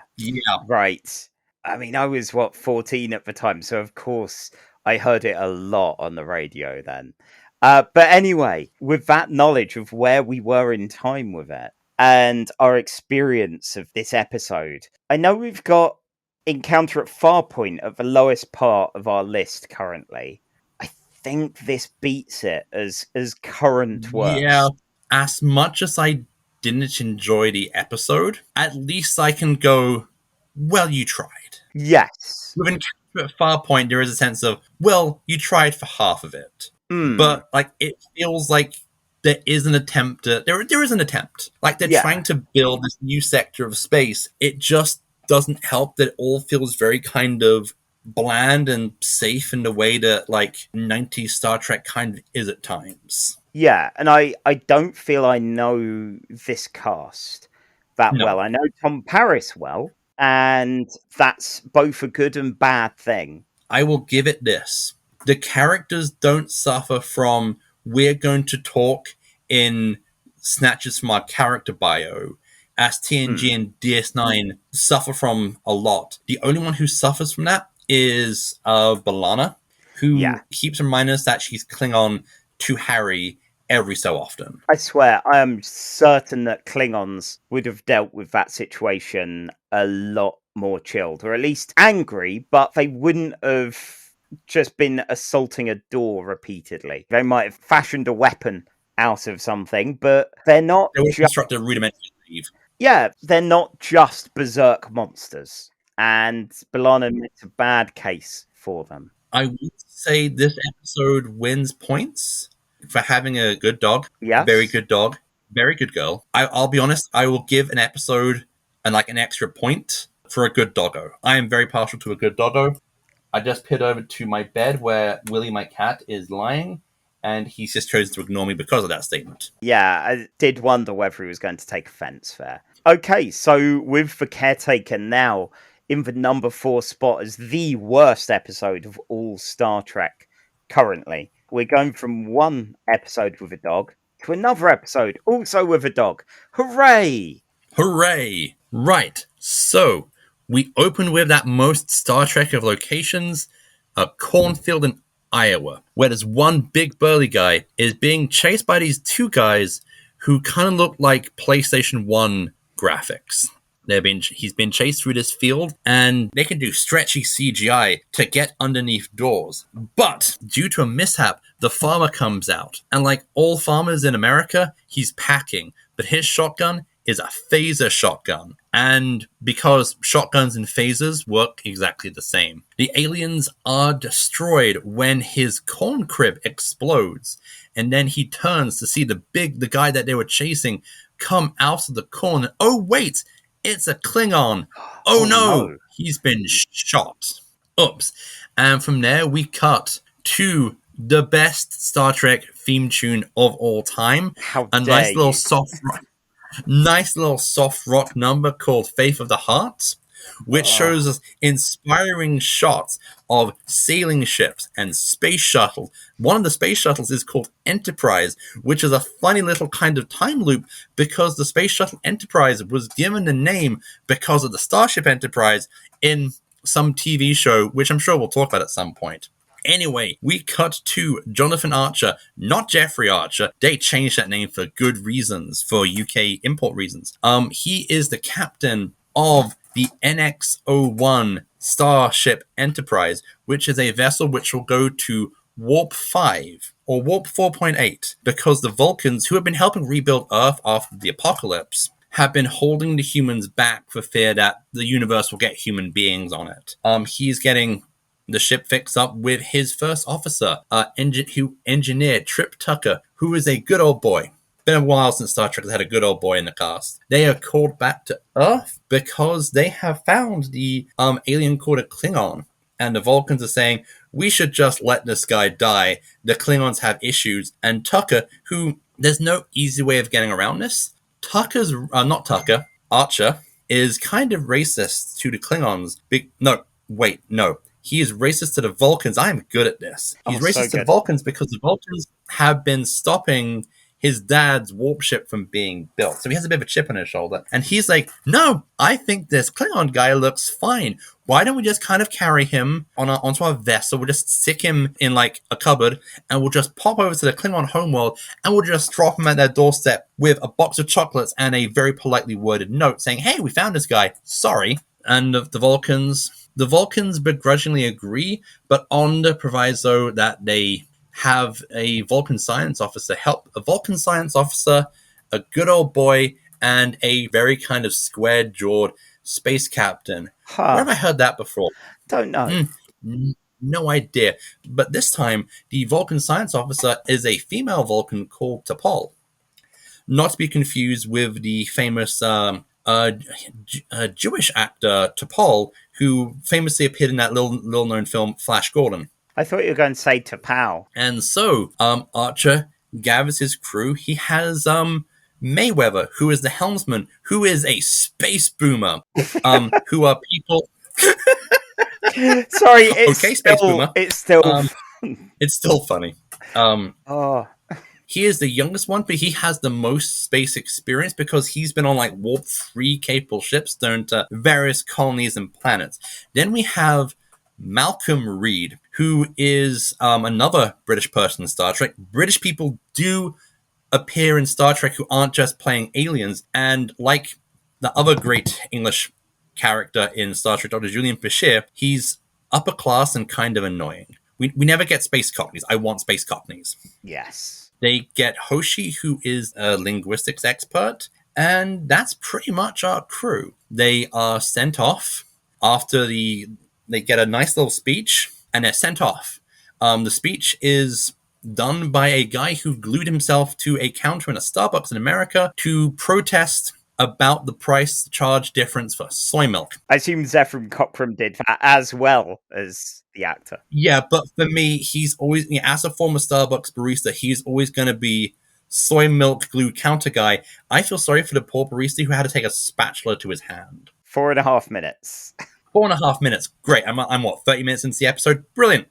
right. I mean, I was 14 at the time, so of course I heard it a lot on the radio then. But anyway, with that knowledge of where we were in time with it and our experience of this episode, I know we've got Encounter at Farpoint at the lowest part of our list currently. I think this beats it as current worst. Yeah. As much as I didn't enjoy the episode, at least I can go, well, you tried. Yes. With Encounter at Farpoint, there is a sense of, well, you tried for half of it. But like it feels like there is an attempt to, there is an attempt. Like they're trying to build this new sector of space. It just doesn't help that it all feels very kind of bland and safe in the way that like 90s Star Trek kind of is at times. Yeah, and I don't feel I know this cast that well. I know Tom Paris well, and that's both a good and bad thing. I will give it this. The characters don't suffer from, we're going to talk in snatches from our character bio, as TNG and DS9 suffer from a lot. The only one who suffers from that is B'Elanna, who keeps reminding us that she's Klingon to Harry every so often. I swear, I am certain that Klingons would have dealt with that situation a lot more chilled, or at least angry, but they wouldn't have just been assaulting a door repeatedly. They might have fashioned a weapon out of something, but they're not. They would construct a rudimentary leave. Yeah, they're not just berserk monsters, and B'Elanna makes a bad case for them. I would say this episode wins points for having a good dog. Yeah, very good dog, very good girl. I'll be honest. I will give an episode and like an extra point for a good doggo. I am very partial to a good doggo. I just peered over to my bed where Willie, my cat, is lying, and he's just chosen to ignore me because of that statement. Yeah, I did wonder whether he was going to take offence there. Okay, so with The Caretaker now in the number 4 spot as the worst episode of all Star Trek currently, we're going from one episode with a dog to another episode also with a dog. Hooray! Hooray! Right, so we open with that most Star Trek of locations, a cornfield in Iowa, where this one big burly guy is being chased by these two guys who kind of look like PlayStation 1 graphics. He's been chased through this field, and they can do stretchy CGI to get underneath doors. But due to a mishap, the farmer comes out, and like all farmers in America, he's packing, but his shotgun is a phaser shotgun. And because shotguns and phasers work exactly the same, the aliens are destroyed when his corn crib explodes. And then he turns to see the guy that they were chasing come out of the corn. And, oh, wait, it's a Klingon. Oh, no, he's been shot. Oops. And from there, we cut to the best Star Trek theme tune of all time. A nice little soft rock number called Faith of the Heart, which shows us inspiring shots of sailing ships and space shuttles. One of the space shuttles is called Enterprise, which is a funny little kind of time loop because the space shuttle Enterprise was given the name because of the Starship Enterprise in some TV show, which I'm sure we'll talk about at some point. Anyway, we cut to Jonathan Archer, not Jeffrey Archer. They changed that name for good reasons, for UK import reasons. He is the captain of the NX-01 Starship Enterprise, which is a vessel which will go to Warp 5, or Warp 4.8, because the Vulcans, who have been helping rebuild Earth after the apocalypse, have been holding the humans back for fear that the universe will get human beings on it. He's getting the ship fixed up with his first officer, who engineered Trip Tucker, who is a good old boy. Been a while since Star Trek has had a good old boy in the cast. They are called back to Earth because they have found the alien called a Klingon. And the Vulcans are saying, we should just let this guy die. The Klingons have issues. And Tucker, who, there's no easy way of getting around this. Archer is kind of racist to the Klingons. No. He is racist to the Vulcans. I am good at this. He's racist to the Vulcans because the Vulcans have been stopping his dad's warp ship from being built. So he has a bit of a chip on his shoulder. And he's like, no, I think this Klingon guy looks fine. Why don't we just kind of carry him onto our vessel? We'll just stick him in like a cupboard and we'll just pop over to the Klingon homeworld and we'll just drop him at their doorstep with a box of chocolates and a very politely worded note saying, hey, we found this guy. Sorry. And the Vulcans begrudgingly agree, but on the proviso that they have a Vulcan science officer help. A Vulcan science officer, a good old boy, and a very kind of square-jawed space captain. Where have I heard that before? Don't know. No idea. But this time, the Vulcan science officer is a female Vulcan called T'Pol. Not to be confused with the famous Jewish actor T'Pol, who famously appeared in that little-known film Flash Gordon. I thought you were going to say T'Pau. And so, Archer gathers his crew. He has Mayweather, who is the helmsman, who is a space boomer, who are people... Sorry, space boomer. It's still... It's still funny. He is the youngest one, but he has the most space experience because he's been on like Warp 3 capable ships down to various colonies and planets. Then we have Malcolm Reid, who is another British person in Star Trek. British people do appear in Star Trek who aren't just playing aliens, and like the other great English character in Star Trek, Dr. Julian Bashir, he's upper class and kind of annoying. We never get space cockneys. I want space cockneys. Yes. They get Hoshi, who is a linguistics expert, and that's pretty much our crew. They are sent off after they get a nice little speech, and they're sent off. The speech is done by a guy who glued himself to a counter in a Starbucks in America to protest about the price charge difference for soy milk. I assume Zefram Cochrane did that as well as the actor. Yeah, but for me, he's always, as a former Starbucks barista, he's always going to be soy milk glue counter guy. I feel sorry for the poor barista who had to take a spatula to his hand. 4.5 minutes. 4.5 minutes. Great. I'm what, 30 minutes into the episode? Brilliant.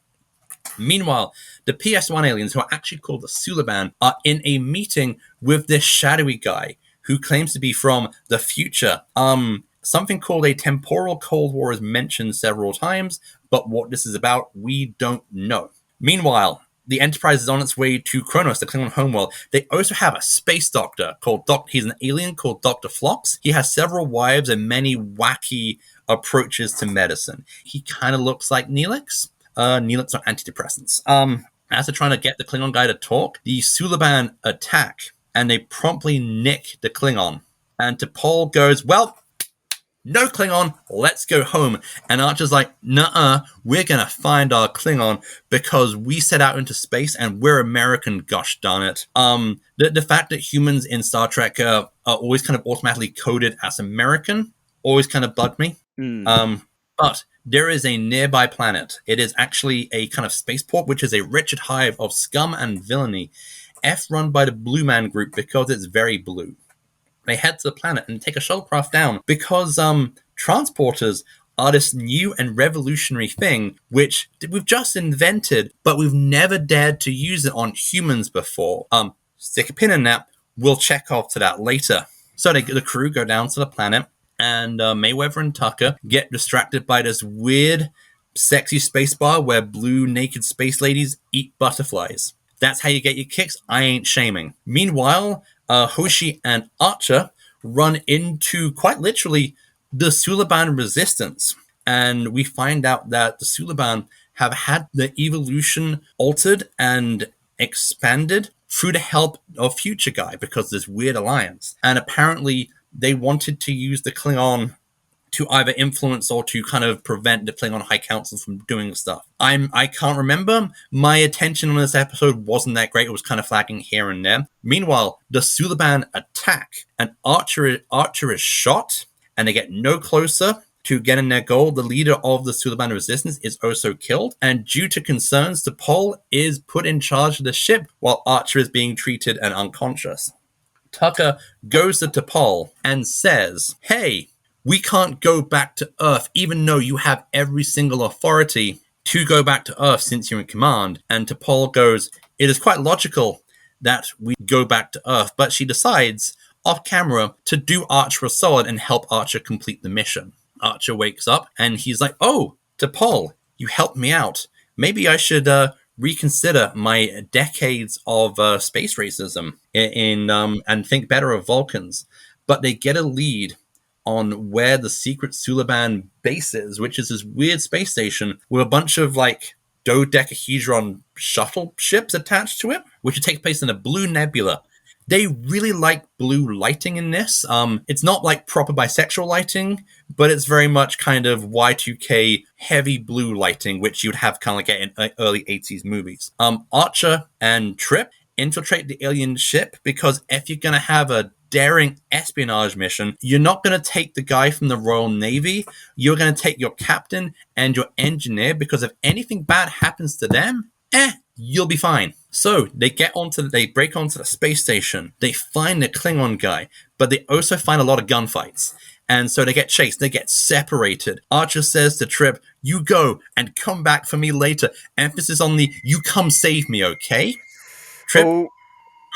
Meanwhile, the PS1 aliens, who are actually called the Suliban, are in a meeting with this shadowy guy who claims to be from the future. Something called a temporal Cold War is mentioned several times, but what this is about, we don't know. Meanwhile, the Enterprise is on its way to Kronos, the Klingon homeworld. They also have a space doctor called he's an alien called Dr. Phlox. He has several wives and many wacky approaches to medicine. He kind of looks like Neelix. Neelix are antidepressants. As they're trying to get the Klingon guy to talk, the Suliban attack, and they promptly nick the Klingon. And T'Pol goes, well, no Klingon, let's go home. And Archer's like, nuh-uh, we're going to find our Klingon because we set out into space and we're American, gosh darn it. The fact that humans in Star Trek are always kind of automatically coded as American always kind of bugged me. But there is a nearby planet. It is actually a kind of spaceport, which is a wretched hive of scum and villainy, run by the Blue Man Group because it's very blue. They head to the planet and take a shuttlecraft down because transporters are this new and revolutionary thing which we've just invented, but we've never dared to use it on humans before. Stick a pin in that. We'll check off to that later. So the crew go down to the planet, and Mayweather and Tucker get distracted by this weird, sexy space bar where blue, naked space ladies eat butterflies. That's how you get your kicks. I ain't shaming. Meanwhile, Hoshi and Archer run into, quite literally, the Suliban resistance. And we find out that the Suliban have had the evolution altered and expanded through the help of Future Guy because of this weird alliance. And apparently they wanted to use the Klingon to either influence or to kind of prevent the Klingon High Council from doing stuff. I can't remember. My attention on this episode wasn't that great. It was kind of flagging here and there. Meanwhile, the Suliban attack, and Archer is shot, and they get no closer to getting their goal. The leader of the Suliban resistance is also killed, and due to concerns, T'Pol is put in charge of the ship while Archer is being treated and unconscious. Tucker goes to T'Pol and says, hey, we can't go back to Earth, even though you have every single authority to go back to Earth since you're in command. And T'Pol goes, it is quite logical that we go back to Earth, but she decides off camera to do Archer a solid and help Archer complete the mission. Archer wakes up and he's like, oh, T'Pol, you helped me out. Maybe I should reconsider my decades of space racism and think better of Vulcans. But they get a lead on where the secret Suliban base is, which is this weird space station with a bunch of like dodecahedron shuttle ships attached to it, which would take place in a blue nebula. They really like blue lighting in this. It's not like proper bisexual lighting, but it's very much kind of Y2K heavy blue lighting, which you'd have kind of like in early 80s movies. Archer and Trip infiltrate the alien ship because if you're going to have a daring espionage mission, you're not going to take the guy from the Royal Navy. You're going to take your captain and your engineer, because if anything bad happens to them, you'll be fine. So they break onto the space station. They find the Klingon guy, but they also find a lot of gunfights. And so they get chased. They get separated. Archer says to Trip, you go and come back for me later. Emphasis on the, you come save me, okay? Trip,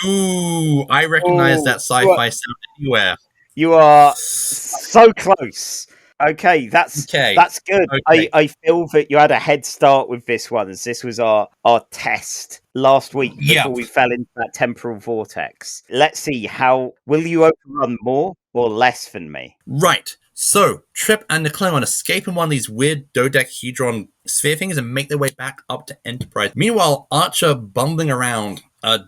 ooh, I recognize that sci-fi sound anywhere. You are so close. Okay, that's good. Okay. I feel that you had a head start with this one, as this was our test last week before we fell into that temporal vortex. Let's see, how will you overrun more or less than me? Right. So, Trip and the Klingon escape in one of these weird dodecahedron sphere things and make their way back up to Enterprise. Meanwhile, Archer, bumbling around,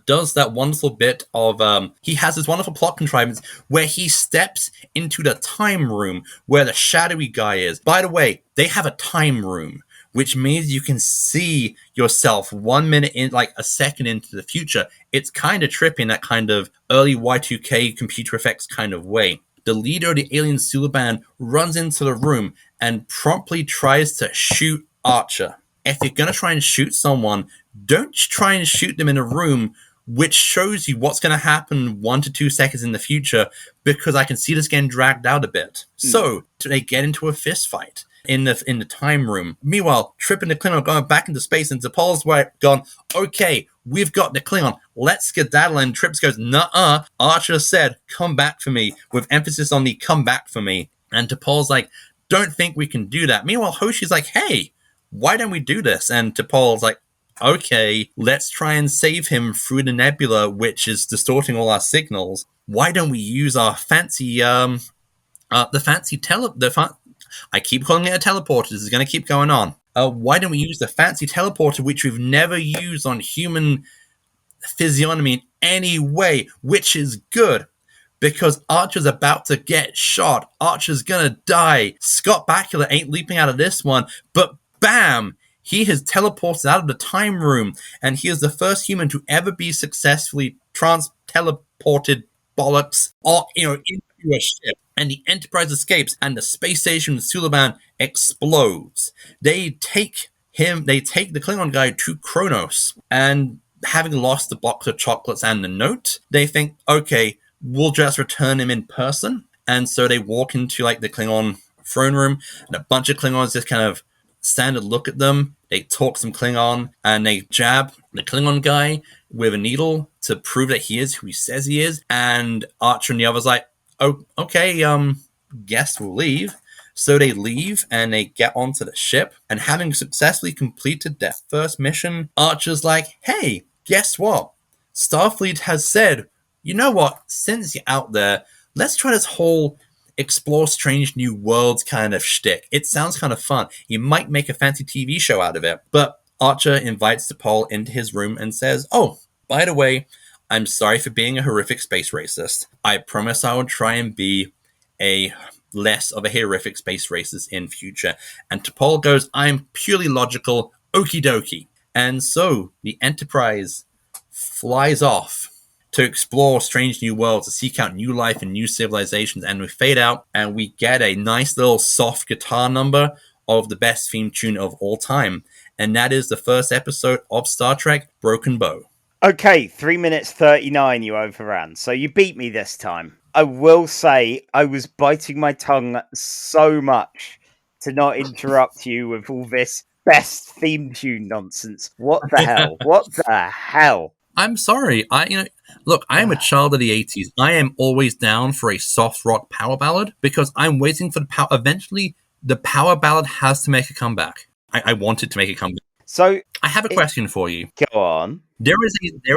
does that wonderful bit of, he has this wonderful plot contrivance where he steps into the time room where the shadowy guy is. By the way, they have a time room, which means you can see yourself 1 minute in, like a second into the future. It's kind of trippy in that kind of early Y2K computer effects kind of way. The leader of the alien Suliban runs into the room and promptly tries to shoot Archer. If you're going to try and shoot someone, don't try and shoot them in a room which shows you what's going to happen 1 to 2 seconds in the future, because I can see this getting dragged out a bit. So they get into a fist fight in the time room. Meanwhile, Trip and the Klingon are going back into space, and T'Pol's gone, okay, we've got the Klingon, let's skedaddle. And Trips goes, nuh-uh, Archer said, come back for me, with emphasis on the come back for me. And T'Pol's like, don't think we can do that. Meanwhile, Hoshi's like, hey, why don't we do this? And T'Pol's like, okay, let's try and save him through the nebula, which is distorting all our signals. Why don't we use our fancy, I keep calling it a teleporter. This is going to keep going on. Why don't we use the fancy teleporter, which we've never used on human physiognomy in any way, which is good, because Archer's about to get shot. Archer's going to die. Scott Bakula ain't leaping out of this one, but bam! He has teleported out of the time room, and he is the first human to ever be successfully trans-teleported bollocks into a ship. And the Enterprise escapes, and the space station Suliban explodes. They take the Klingon guy to Kronos, and having lost the box of chocolates and the note, they think, okay, we'll just return him in person. And so they walk into like the Klingon throne room, and a bunch of Klingons just kind of stand and look at them. They talk some Klingon, and they jab the Klingon guy with a needle to prove that he is who he says he is. And Archer and the others like, oh, okay, guess we'll leave. So they leave, and they get onto the ship, and having successfully completed their first mission, Archer's like, hey, guess what? Starfleet has said, you know what, since you're out there, let's try this whole explore strange new worlds kind of shtick. It sounds kind of fun. You might make a fancy TV show out of it. But Archer invites T'Pol into his room and says, oh, by the way, I'm sorry for being a horrific space racist. I promise I will try and be less of a horrific space racist in future. And T'Pol goes, I'm purely logical, okie dokie. And so the Enterprise flies off to explore strange new worlds, to seek out new life and new civilizations. And we fade out, and we get a nice little soft guitar number of the best theme tune of all time. And that is the first episode of Star Trek Broken Bow. Okay, 3 minutes 39 you overran, so you beat me this time. I will say I was biting my tongue so much to not interrupt you with all this best theme tune nonsense. What the hell? What the hell? I'm sorry. Look, I am a child of the 80s. I am always down for a soft rock power ballad because I'm waiting for the power. Eventually, the power ballad has to make a comeback. I want it to make a comeback. So I have a question for you. Go on. There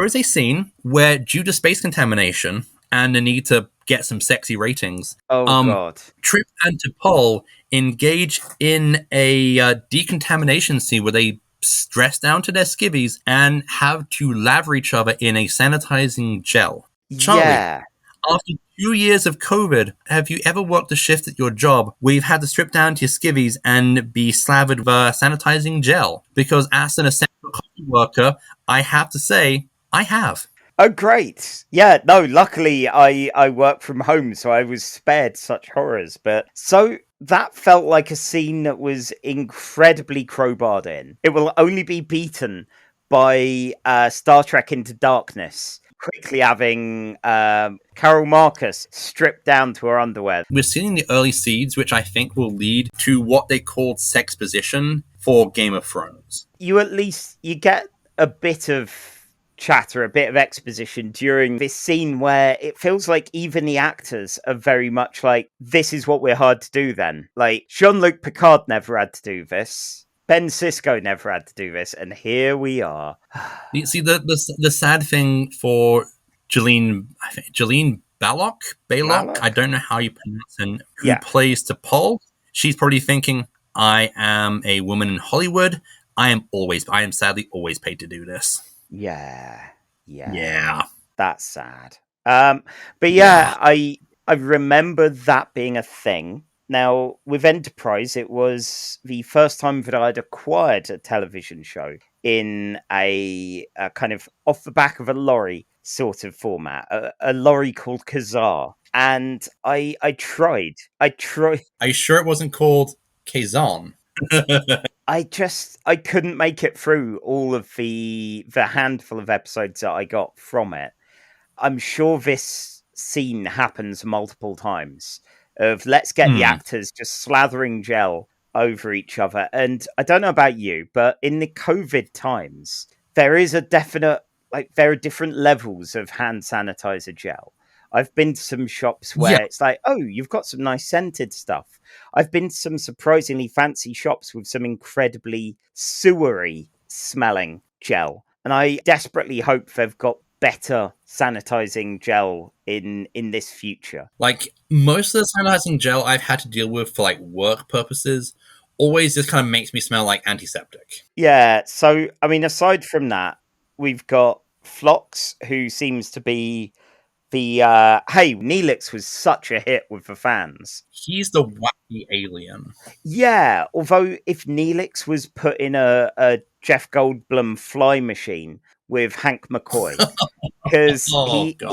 is a scene where, due to space contamination and the need to get some sexy ratings, God. Trip and T'Pol engage in a decontamination scene where they stress down to their skivvies and have to lather each other in a sanitizing gel. Charlie, Yeah. after 2 years of COVID, have you ever worked a shift at your job where you've had to strip down to your skivvies and be slathered with sanitizing gel? Because as an essential coffee worker, I have to say, I have. Oh, great. Yeah, no, luckily I work from home, so I was spared such horrors. But so that felt like a scene that was incredibly crowbarred in. It will only be beaten by Star Trek Into Darkness, quickly having Carol Marcus stripped down to her underwear. We're seeing the early seeds, which I think will lead to what they called sexposition for Game of Thrones. You get a bit of chatter, a bit of exposition during this scene where it feels like even the actors are very much like, this is what we're hired to do then. Like, Jean-Luc Picard never had to do this. Ben Sisko never had to do this, and here we are. You see, the sad thing for Jillian Ballock? I don't know how you pronounce it, who plays T'Pol. She's probably thinking, I am a woman in Hollywood. I am sadly always paid to do this. Yeah. That's sad. But I remember that being a thing. Now, with Enterprise, it was the first time that I'd acquired a television show in a kind of off the back of a lorry sort of format, a lorry called Kazar. And I tried. Are you sure it wasn't called Kazan? I couldn't make it through all of the handful of episodes that I got from it. I'm sure this scene happens multiple times of let's get the actors just slathering gel over each other. And I don't know about you, but in the COVID times, there is a definite, there are different levels of hand sanitizer gel. I've been to some shops where it's like, oh, you've got some nice scented stuff. I've been to some surprisingly fancy shops with some incredibly sewery smelling gel. And I desperately hope they've got better sanitizing gel in this future. Like, most of the sanitizing gel I've had to deal with for work purposes always just kind of makes me smell like antiseptic. Yeah, so I mean, aside from that, we've got Phlox, who seems to be the Neelix was such a hit with the fans. He's the wacky alien. Yeah, although if Neelix was put in a Jeff Goldblum fly machine with Hank McCoy, because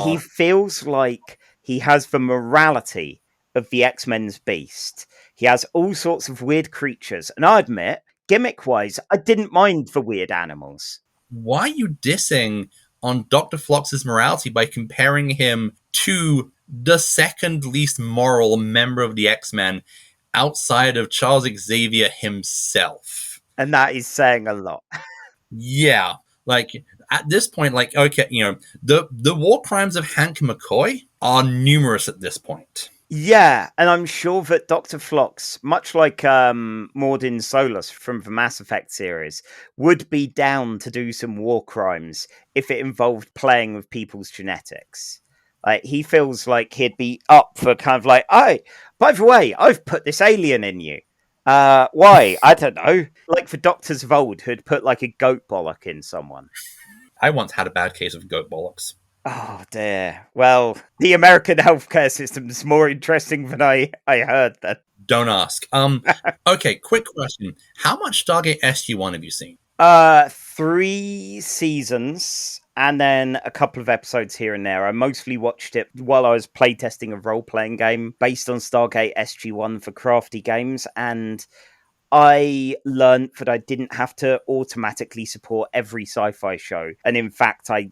he feels like he has the morality of the X-Men's Beast. He has all sorts of weird creatures, and I admit, gimmick-wise, I didn't mind the weird animals. Why are you dissing on Dr. Phlox's morality by comparing him to the second least moral member of the X-Men outside of Charles Xavier himself? And that is saying a lot. Yeah. At this point, okay, the war crimes of Hank McCoy are numerous at this point. Yeah, and I'm sure that Dr. Phlox, much like Mordin Solus from the Mass Effect series, would be down to do some war crimes if it involved playing with people's genetics. He feels like he'd be up for kind of oh, by the way, I've put this alien in you. Why? I don't know. Like the doctors of old who'd put a goat bollock in someone. I once had a bad case of goat bollocks. Oh dear. Well, the American healthcare system is more interesting than I heard that. Don't ask. Okay, quick question. How much Stargate SG-1 have you seen? 3 seasons and then a couple of episodes here and there. I mostly watched it while I was playtesting a role-playing game based on Stargate SG-1 for Crafty Games, and I learned that I didn't have to automatically support every sci-fi show. And in fact, I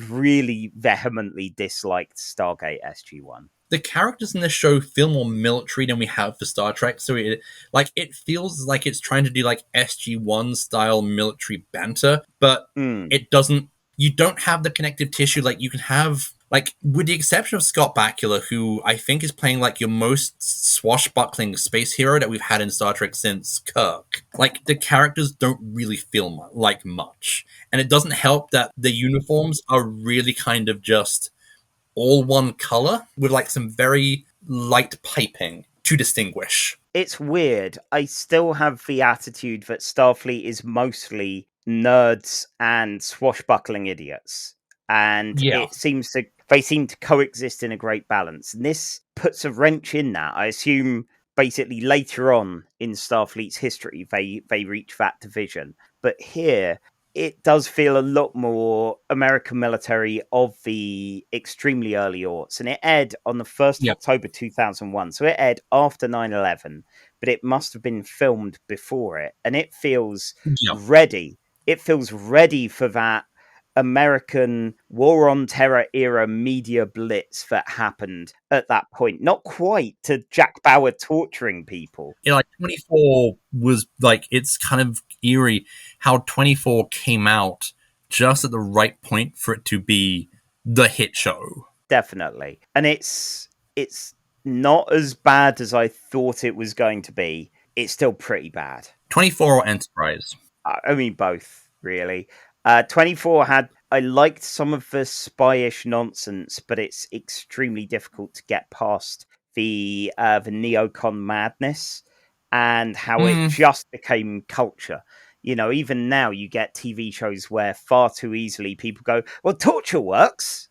really vehemently disliked Stargate SG-1. the characters in this show feel more military than we have for Star Trek. So it feels like it's trying to do like SG-1 style military banter, but it doesn't. You don't have the connective tissue like you can have. Like, with the exception of Scott Bakula, who I think is playing like your most swashbuckling space hero that we've had in Star Trek since Kirk. Like, the characters don't really feel like much. And it doesn't help that the uniforms are really kind of just all one color with like some very light piping to distinguish. It's weird. I still have the attitude that Starfleet is mostly nerds and swashbuckling idiots. And they seem to coexist in a great balance. And this puts a wrench in that. I assume basically later on in Starfleet's history, they reach that division. But here, it does feel a lot more American military of the extremely early aughts. And it aired on the 1st of October 2001. So it aired after 9/11, but it must have been filmed before it. And it feels ready. It feels ready for that American War on Terror era media blitz that happened at that point. Not quite to Jack Bauer torturing people. Yeah, like 24 was like, it's kind of eerie how 24 came out just at the right point for it to be the hit show. Definitely. And it's not as bad as I thought it was going to be. It's still pretty bad. 24 or Enterprise? I mean, both, really. 24 I liked some of the spy-ish nonsense, but it's extremely difficult to get past the neocon madness and how it just became culture. You know, even now you get TV shows where far too easily people go, well, torture works.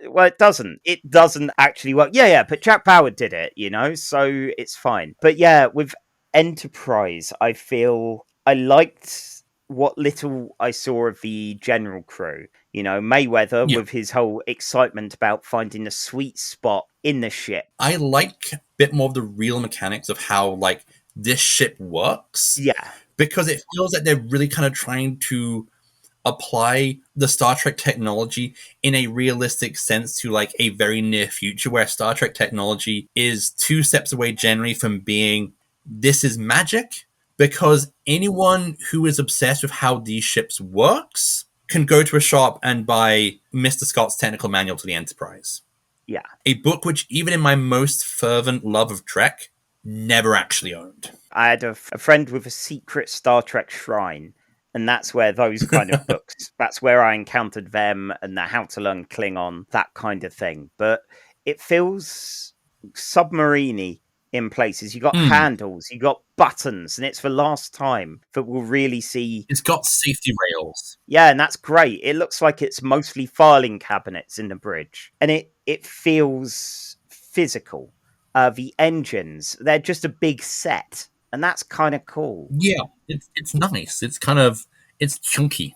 Well, it doesn't. It doesn't actually work. Yeah, but Jack Bauer did it, you know, so it's fine. But yeah, with Enterprise, I feel I liked what little I saw of the general crew. You know, Mayweather with his whole excitement about finding a sweet spot in the ship. I like a bit more of the real mechanics of how, like, this ship works. Yeah. Because it feels like they're really kind of trying to apply the Star Trek technology in a realistic sense to, like, a very near future where Star Trek technology is 2 steps away generally from being, this is magic. Because anyone who is obsessed with how these ships works can go to a shop and buy Mr. Scott's Technical Manual to the Enterprise. Yeah. A book which, even in my most fervent love of Trek, never actually owned. I had a friend with a secret Star Trek shrine, and that's where those kind of books, that's where I encountered them and the How to Learn Klingon, that kind of thing. But it feels submarine-y in places. You got handles, you got buttons, and it's the last time that we'll really see. It's got safety rails. Yeah, and that's great. It looks like it's mostly filing cabinets in the bridge, and it feels physical. The engines, they're just a big set, and that's kind of cool. Yeah, it's nice. It's chunky.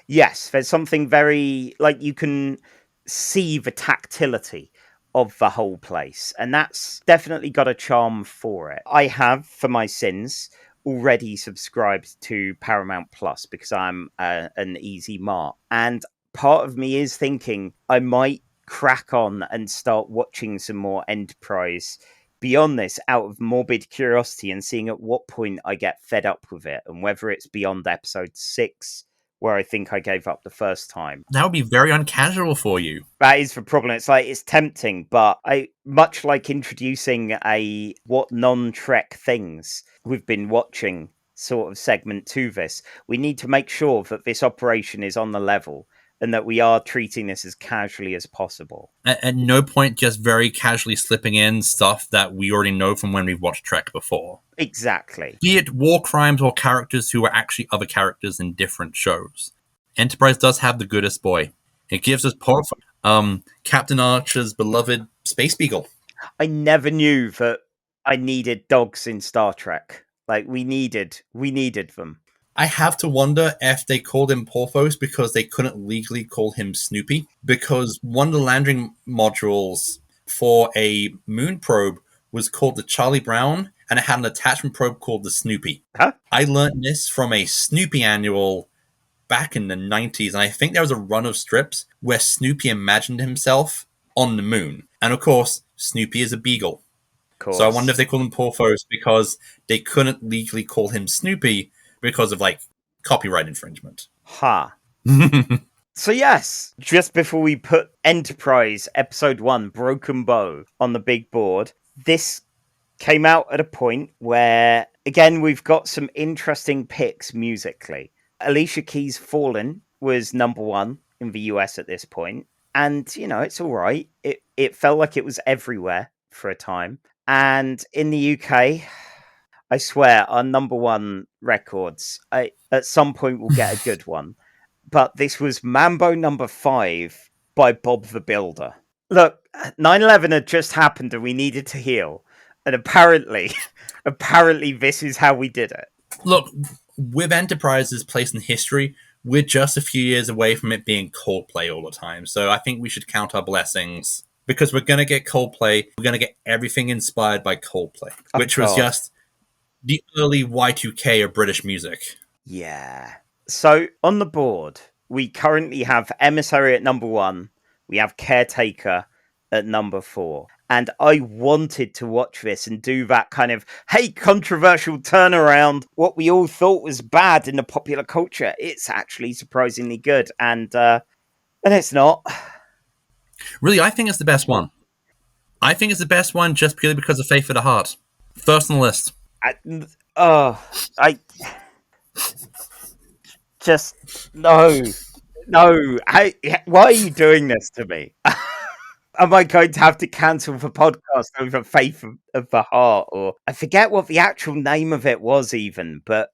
Yes, there's something very, like, you can see the tactility of the whole place, and that's definitely got a charm for it. I have, for my sins, already subscribed to Paramount Plus because I'm an easy mark, and part of me is thinking I might crack on and start watching some more Enterprise beyond this out of morbid curiosity and seeing at what point I get fed up with it and whether it's beyond episode 6 where I think I gave up the first time. That would be very uncasual for you. That is the problem. It's like, it's tempting, but much like introducing a what non-Trek things we've been watching sort of segment to this, we need to make sure that this operation is on the level and that we are treating this as casually as possible. At no point just very casually slipping in stuff that we already know from when we've watched Trek before. Exactly. Be it war crimes or characters who are actually other characters in different shows. Enterprise does have the goodest boy. It gives us Captain Archer's beloved Space Beagle. I never knew that I needed dogs in Star Trek. Like, we needed them. I have to wonder if they called him Porthos because they couldn't legally call him Snoopy. Because one of the landing modules for a moon probe was called the Charlie Brown, and it had an attachment probe called the Snoopy. Huh? I learned this from a Snoopy annual back in the 90s, and I think there was a run of strips where Snoopy imagined himself on the moon. And of course, Snoopy is a beagle. Course. So I wonder if they call him Porthos because they couldn't legally call him Snoopy because of, like, copyright infringement. Ha. So yes, just before we put Enterprise Episode 1, Broken Bow, on the big board, this came out at a point where, again, we've got some interesting picks musically. Alicia Keys' Fallen was number 1 in the US at this point, and, you know, it's all right. It felt like it was everywhere for a time. And in the UK, I swear, our number 1 records, at some point we'll get a good one. But this was Mambo number 5 by Bob the Builder. Look, 9/11 had just happened and we needed to heal. And apparently this is how we did it. Look, with Enterprise's place in history, we're just a few years away from it being Coldplay all the time. So I think we should count our blessings. Because we're going to get Coldplay. We're going to get everything inspired by Coldplay. Which was just the early Y2K of British music. Yeah. So on the board, we currently have Emissary at number 1. We have Caretaker at number 4. And I wanted to watch this and do that kind of, hey, controversial turnaround. What we all thought was bad in the popular culture, it's actually surprisingly good. And it's not. Really, I think it's the best one. I think it's the best one just purely because of Faith of the Heart. First on the list. No. Why are you doing this to me? Am I going to have to cancel the podcast over Faith of the Heart? Or I forget what the actual name of it was even, but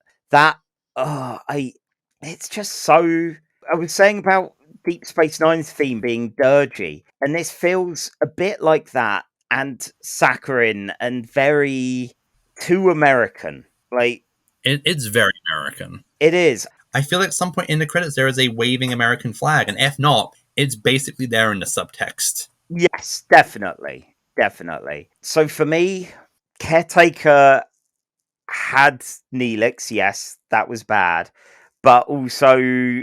it's just so... I was saying about Deep Space Nine's theme being dirgy, and this feels a bit like that, and saccharine, and very too American. Like it's very American. It is. I feel like at some point in the credits there is a waving American flag, and if not, it's basically there in the subtext. Yes, definitely. So for me, Caretaker had Neelix, yes, that was bad, but also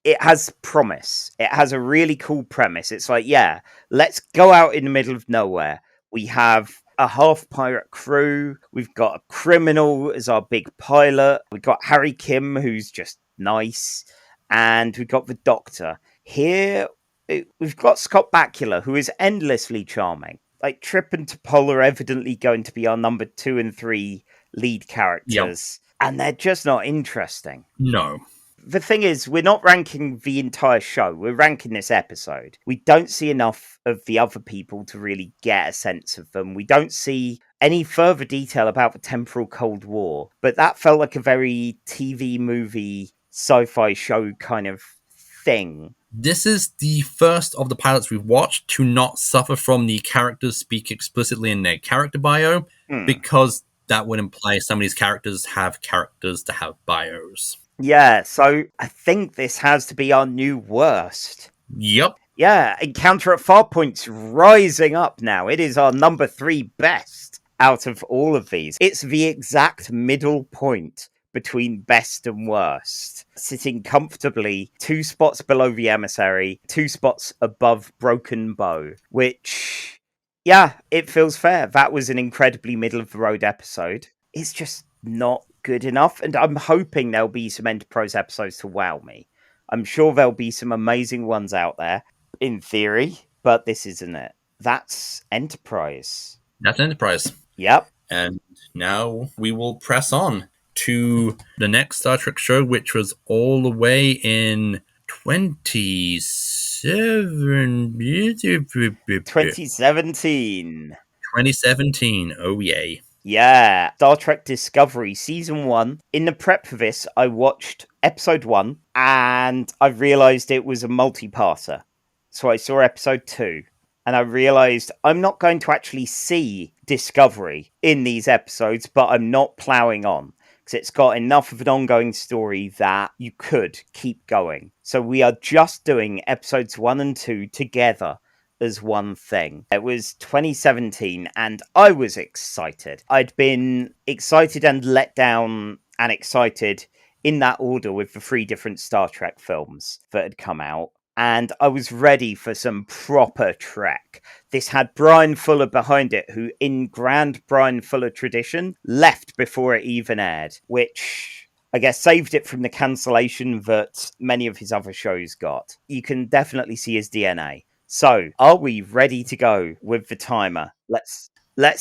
it has promise. It has a really cool premise. It's like, yeah, let's go out in the middle of nowhere. We have a half pirate crew. We've got a criminal as our big pilot. We've got Harry Kim, who's just nice. And we've got the Doctor. Here, we've got Scott Bakula, who is endlessly charming. Like, Trip and T'Pol are evidently going to be our number 2 and 3 lead characters. Yep. And they're just not interesting. No. The thing is, we're not ranking the entire show. We're ranking this episode. We don't see enough of the other people to really get a sense of them. We don't see any further detail about the temporal Cold War. But that felt like a very TV movie, sci-fi show kind of thing. This is the first of the pilots we've watched to not suffer from the characters speak explicitly in their character bio, because that would imply some of these characters have characters to have bios. Yeah, so I think this has to be our new worst. Yep. Yeah, Encounter at Farpoint's rising up now. It is our number 3 best out of all of these. It's the exact middle point between best and worst, sitting comfortably 2 spots below the Emissary, 2 spots above Broken Bow, which, yeah, it feels fair. That was an incredibly middle-of-the-road episode. It's just not good enough, and I'm hoping there'll be some Enterprise episodes to wow me. I'm sure there'll be some amazing ones out there, in theory, but this isn't it. That's Enterprise. That's Enterprise. Yep. And now we will press on to the next Star Trek show, which was all the way in 2017. 2017, oh yay. Yeah, Star Trek Discovery Season 1. In the prep for this, I watched Episode 1, and I realised it was a multi-parter. So I saw Episode 2, and I realised I'm not going to actually see Discovery in these episodes, but I'm not ploughing on, because it's got enough of an ongoing story that you could keep going. So we are just doing Episodes 1 and 2 together as one thing. It was 2017 and I was excited. I'd been excited and let down and excited in that order with the 3 different Star Trek films that had come out. and I was ready for some proper Trek. This had Brian Fuller behind it, who, in grand Brian Fuller tradition, left before it even aired, which I guess saved it from the cancellation that many of his other shows got. You can definitely see his DNA. So, are we ready to go with the timer? Let's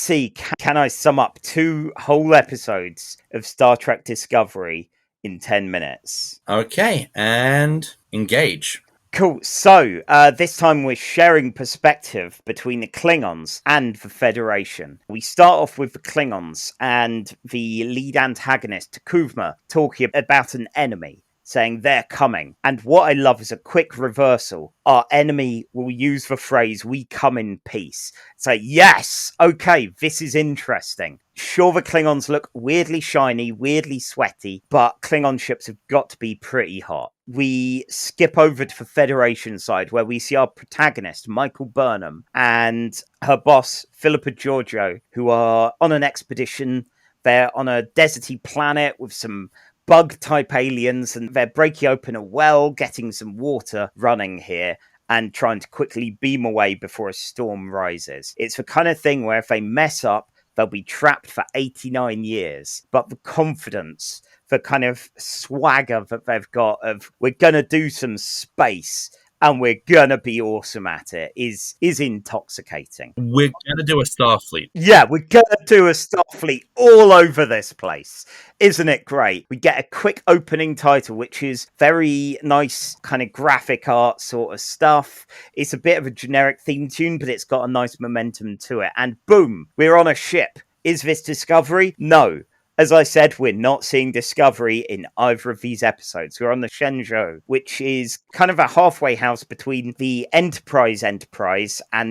see. Can I sum up 2 whole episodes of Star Trek Discovery in 10 minutes? Okay, and engage. Cool. So, this time we're sharing perspective between the Klingons and the Federation. We start off with the Klingons and the lead antagonist, Kuvma, talking about an enemy, saying they're coming. And what I love is a quick reversal. Our enemy will use the phrase, "we come in peace." Say, yes, okay, this is interesting. Sure, the Klingons look weirdly shiny, weirdly sweaty, but Klingon ships have got to be pretty hot. We skip over to the Federation side, where we see our protagonist, Michael Burnham, and her boss, Philippa Georgiou, who are on an expedition. They're on a deserty planet with some bug-type aliens, and they're breaking open a well, getting some water running here, and trying to quickly beam away before a storm rises. It's the kind of thing where if they mess up, they'll be trapped for 89 years. But the confidence, the kind of swagger that they've got of, we're going to do some space and we're going to be awesome at it, is intoxicating. We're going to do a Starfleet. Yeah, we're going to do a Starfleet all over this place. Isn't it great? We get a quick opening title, which is very nice kind of graphic art sort of stuff. It's a bit of a generic theme tune, but it's got a nice momentum to it. And boom, we're on a ship. Is this Discovery? No. As I said, we're not seeing Discovery in either of these episodes. We're on the Shenzhou, which is kind of a halfway house between the Enterprise and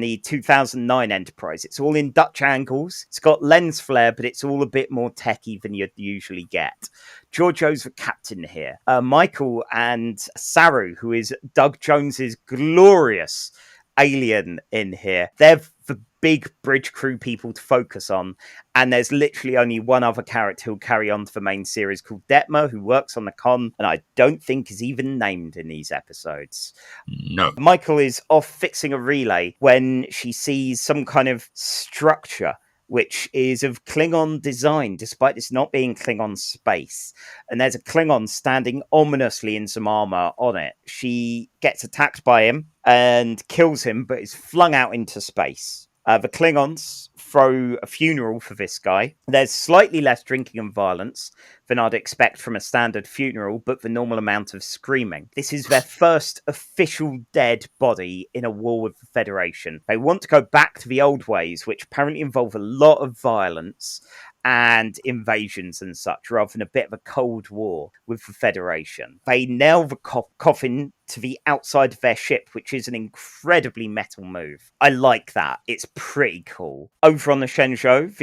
the 2009 Enterprise. It's all in Dutch angles. It's got lens flare, but it's all a bit more techie than you'd usually get. Giorgio's the captain here. Michael and Saru, who is Doug Jones's glorious alien in here, they're the big bridge crew people to focus on, and there's literally only one other character who'll carry on to the main series called Detmer, who works on the con, and I don't think is even named in these episodes. No. Michael is off fixing a relay when she sees some kind of structure which is of Klingon design, despite this not being Klingon space. And there's a Klingon standing ominously in some armor on it. She gets attacked by him and kills him, but is flung out into space. The Klingons throw a funeral for this guy. There's slightly less drinking and violence than I'd expect from a standard funeral, but the normal amount of screaming. This is their first official dead body in a war with the Federation. They want to go back to the old ways, which apparently involve a lot of violence and invasions and such, rather than a bit of a Cold War with the Federation. They nail the coffin to the outside of their ship, which is an incredibly metal move. I like that. It's pretty cool. Over on the Shenzhou,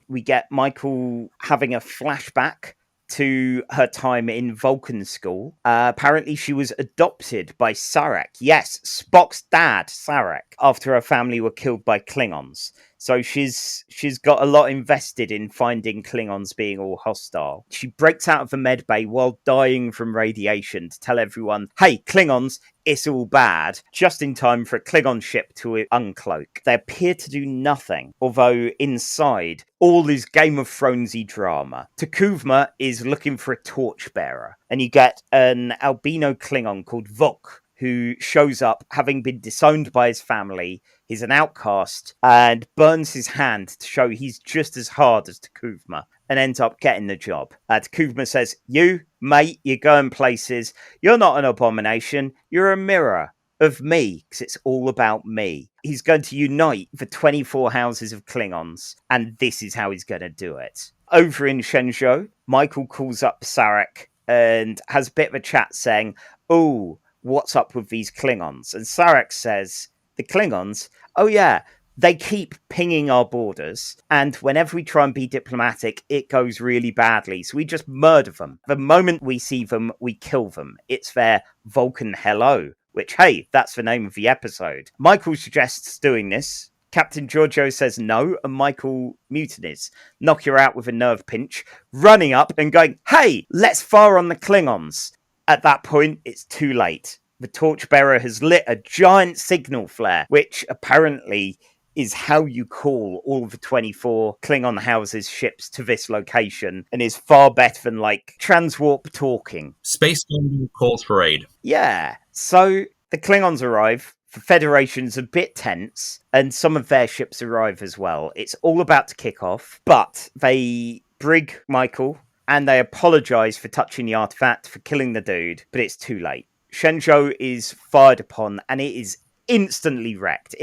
we get Michael having a flashback to her time in Vulcan school. Apparently she was adopted by Sarek. Yes, Spock's dad, Sarek, after her family were killed by Klingons. So she's got a lot invested in finding Klingons being all hostile. She breaks out of the medbay while dying from radiation to tell everyone, hey, Klingons, it's all bad, just in time for a Klingon ship to uncloak. They appear to do nothing, although inside, all is Game of Thronesy drama. Takuvma is looking for a torchbearer, and you get an albino Klingon called Vok, who shows up having been disowned by his family. He's an outcast and burns his hand to show he's just as hard as Takuvma and ends up getting the job. Takuvma says, you, mate, you're going places. You're not an abomination. You're a mirror of me, because it's all about me. He's going to unite the 24 houses of Klingons, and this is how he's going to do it. Over in Shenzhou, Michael calls up Sarek and has a bit of a chat saying, oh, what's up with these Klingons? And Sarek says, the Klingons? Oh yeah, they keep pinging our borders, and whenever we try and be diplomatic, it goes really badly, so we just murder them. The moment we see them, we kill them. It's their Vulcan hello, which, hey, that's the name of the episode. Michael suggests doing this. Captain Giorgio says no, and Michael mutinies, knock her out with a nerve pinch, running up and going, hey, let's fire on the Klingons. At that point, it's too late. the torchbearer has lit a giant signal flare, which apparently is how you call all of the 24 Klingon houses ships to this location, and is far better than, like, transwarp talking. Space calls for aid. Yeah. So the Klingons arrive. The Federation's a bit tense, and some of their ships arrive as well. It's all about to kick off, but they brig Michael, and they apologize for touching the artifact, for killing the dude, but it's too late. Shenzhou is fired upon, and it is instantly wrecked.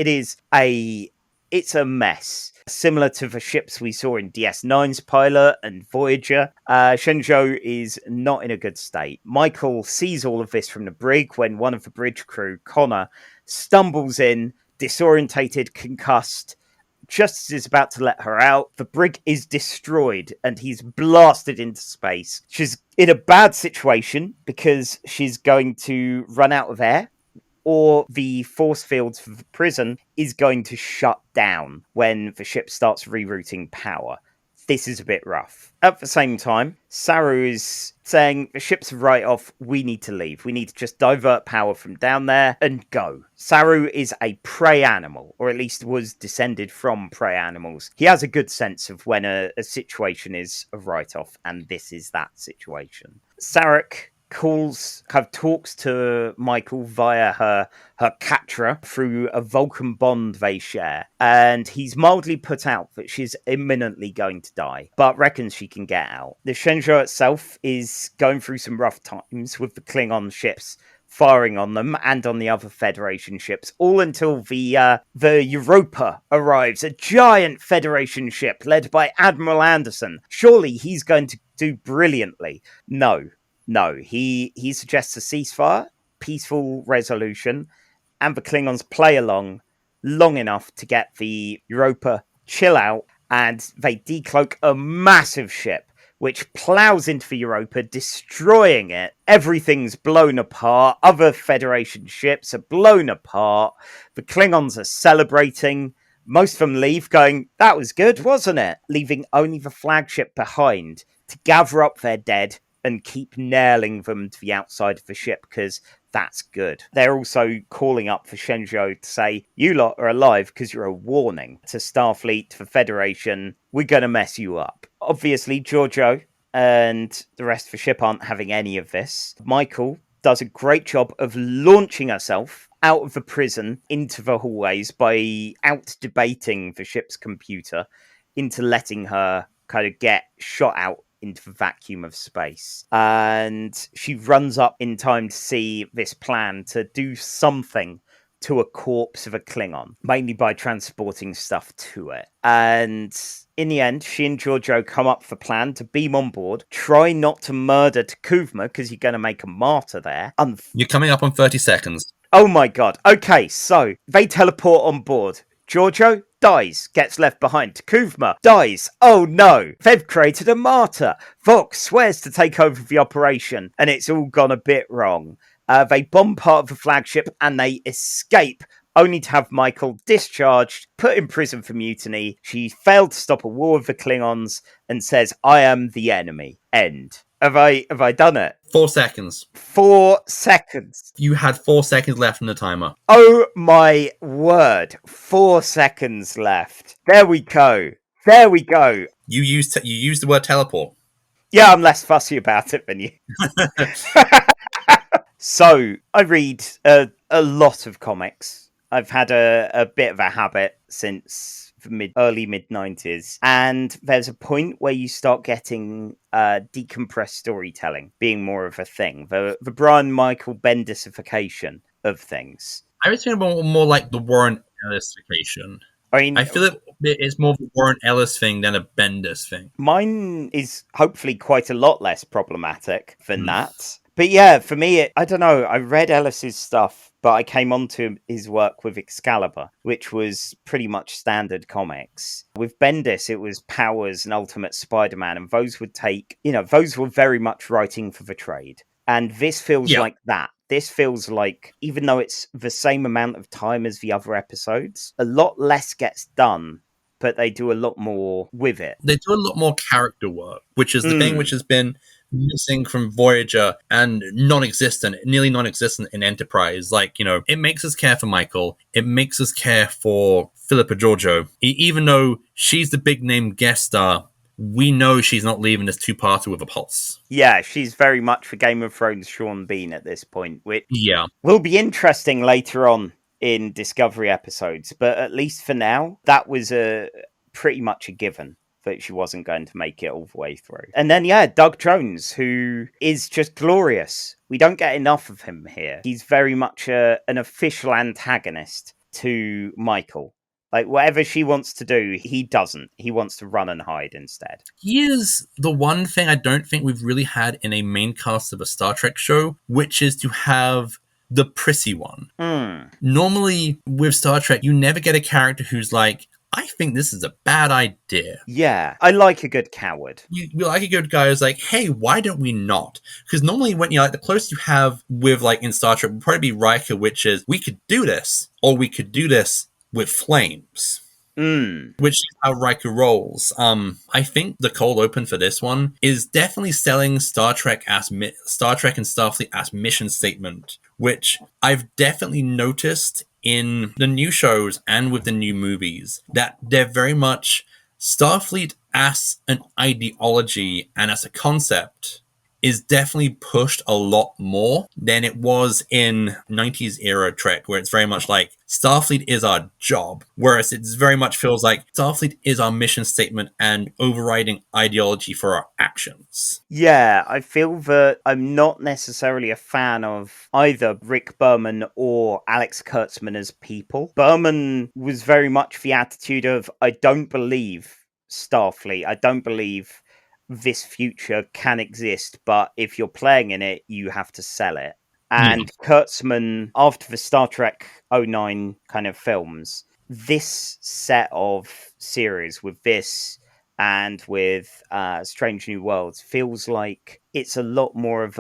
It's a mess. Similar to the ships we saw in DS9's pilot and Voyager, Shenzhou is not in a good state. Michael sees all of this from the brig when one of the bridge crew, Connor, stumbles in, disorientated, concussed. Just as he's about to let her out, the brig is destroyed and he's blasted into space. She's in a bad situation because she's going to run out of air, or the force fields for the prison is going to shut down when the ship starts rerouting power. This is a bit rough. At the same time, Saru is saying, the ship's a write-off, we need to leave. We need to just divert power from down there and go. Saru is a prey animal, or at least was descended from prey animals. He has a good sense of when a situation is a write-off, and this is that situation. Sarek talks to Michael via her Katra through a Vulcan bond they share, and he's mildly put out that she's imminently going to die, but reckons she can get out. The Shenzhou itself is going through some rough times with the Klingon ships firing on them and on the other Federation ships, all until the Europa arrives, a giant Federation ship led by Admiral Anderson. Surely he's going to do brilliantly. No, he suggests a ceasefire, peaceful resolution, and the Klingons play along long enough to get the Europa chill out, and they decloak a massive ship, which plows into the Europa, destroying it. Everything's blown apart. Other Federation ships are blown apart. The Klingons are celebrating. Most of them leave going, that was good, wasn't it? Leaving only the flagship behind to gather up their dead and keep nailing them to the outside of the ship, because that's good. They're also calling up for Shenzhou to say, you lot are alive because you're a warning to Starfleet, for Federation, we're going to mess you up. Obviously, Giorgio and the rest of the ship aren't having any of this. Michael does a great job of launching herself out of the prison into the hallways by out-debating the ship's computer into letting her kind of get shot out into the vacuum of space. And she runs up in time to see this plan to do something to a corpse of a Klingon, mainly by transporting stuff to it. And in the end, she and Giorgio come up with a plan to beam on board, try not to murder Takuvma, because you're going to make a martyr there. You're coming up on 30 seconds. Oh my god. Okay, so they teleport on board. Giorgio dies, gets left behind. Takuvma dies. Oh no, they've created a martyr. Vox swears to take over the operation, and it's all gone a bit wrong. They bomb part of the flagship and they escape, only to have Michael discharged, put in prison for mutiny. She failed to stop a war with the Klingons and says, I am the enemy. End. Have I done it? 4 seconds. 4 seconds. You had 4 seconds left on the timer. Oh my word. 4 seconds left. There we go. There we go. You used the word teleport. Yeah, I'm less fussy about it than you. So, I read a lot of comics. I've had a bit of a habit since the early mid-90s. And there's a point where you start getting decompressed storytelling being more of a thing. The Brian Michael Bendisification of things. I was thinking more like the Warren Ellisification. I mean, I feel it's more of a Warren Ellis thing than a Bendis thing. Mine is hopefully quite a lot less problematic than that. But yeah, for me, I don't know. I read Ellis's stuff, but I came onto his work with Excalibur, which was pretty much standard comics. With Bendis, it was Powers and Ultimate Spider-Man, and those those were very much writing for the trade. And this feels like that. This feels like, even though it's the same amount of time as the other episodes, a lot less gets done, but they do a lot more with it. They do a lot more character work, which is the thing which has been missing from Voyager and nearly non-existent in Enterprise. Like, it makes us care for Michael. It makes us care for Philippa Georgiou. Even though she's the big name guest star, we know she's not leaving this two-parter with a pulse. Yeah, she's very much for Game of Thrones Sean Bean at this point, which Yeah. will be interesting later on in Discovery episodes. But at least for now, that was pretty much a given that she wasn't going to make it all the way through. And then, Doug Jones, who is just glorious. We don't get enough of him here. He's very much an official antagonist to Michael. Like, whatever she wants to do, he doesn't. He wants to run and hide instead. He is the one thing I don't think we've really had in a main cast of a Star Trek show, which is to have the prissy one. Normally, with Star Trek, you never get a character who's like, I think this is a bad idea. Yeah, I like a good coward. You like a good guy who's like, hey, why don't we not? Because normally when the closest you have with, like, in Star Trek would probably be Riker, which is, we could do this, or we could do this with flames. Which is how Riker rolls. I think the cold open for this one is definitely selling Star Trek and Starfleet as mission statement, which I've definitely noticed in the new shows and with the new movies, that they're very much Starfleet as an ideology and as a concept is definitely pushed a lot more than it was in 90s era Trek, where it's very much like Starfleet is our job, whereas it very much feels like Starfleet is our mission statement and overriding ideology for our actions. Yeah, I feel that I'm not necessarily a fan of either Rick Berman or Alex Kurtzman as people. Berman was very much the attitude of, I don't believe Starfleet, I don't believe this future can exist, but if you're playing in it, you have to sell it. And Kurtzman, after the Star Trek 09 kind of films, this set of series with this and with Strange New Worlds feels like it's a lot more of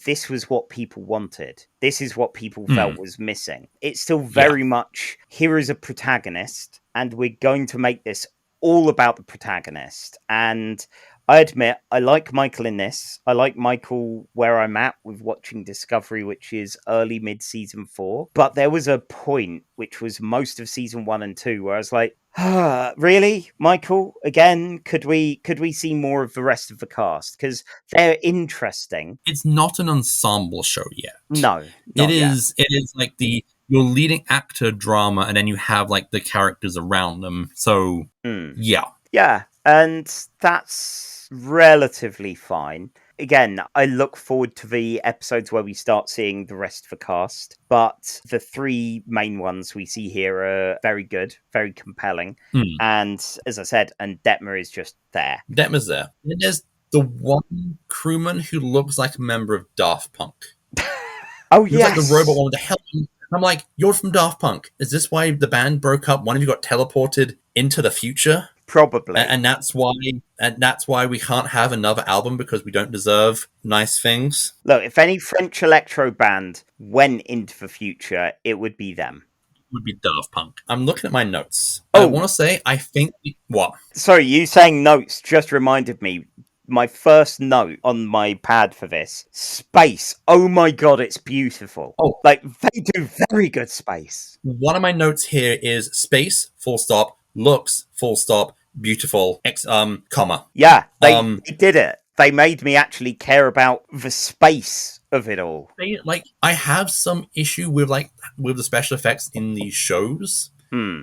this was what people wanted. This is what people felt was missing. It's still very much, here is a protagonist, and we're going to make this all about the protagonist. And I admit, I like Michael in this. I like Michael where I'm at with watching Discovery, which is early mid-season 4. But there was a point, which was most of season 1 and 2, where I was like, really, Michael? Again, could we see more of the rest of the cast? Because they're interesting. It's not an ensemble show yet. No, it is. It is like your leading actor drama, and then you have like the characters around them. So yeah, and that's relatively fine. Again, I look forward to the episodes where we start seeing the rest of the cast, but the 3 main ones we see here are very good, very compelling. And as I said, and Detmer is just there. Detmer's there. And there's the one crewman who looks like a member of Daft Punk. Oh, He's like the robot one with the hell. I'm like, you're from Daft Punk. Is this why the band broke up? One of you got teleported into the future? Probably. And that's why we can't have another album, because we don't deserve nice things. Look, if any French electro band went into the future, it would be them. Would be Daft Punk. I'm looking at my notes. I want to say, I think... What? Sorry, you saying notes just reminded me. My first note on my pad for this, space. Oh my god, it's beautiful. Oh, like, they do very good space. One of my notes here is space, full stop, looks, full stop, beautiful, comma. Yeah, they did it. They made me actually care about the space of it all. I have some issue with the special effects in these shows.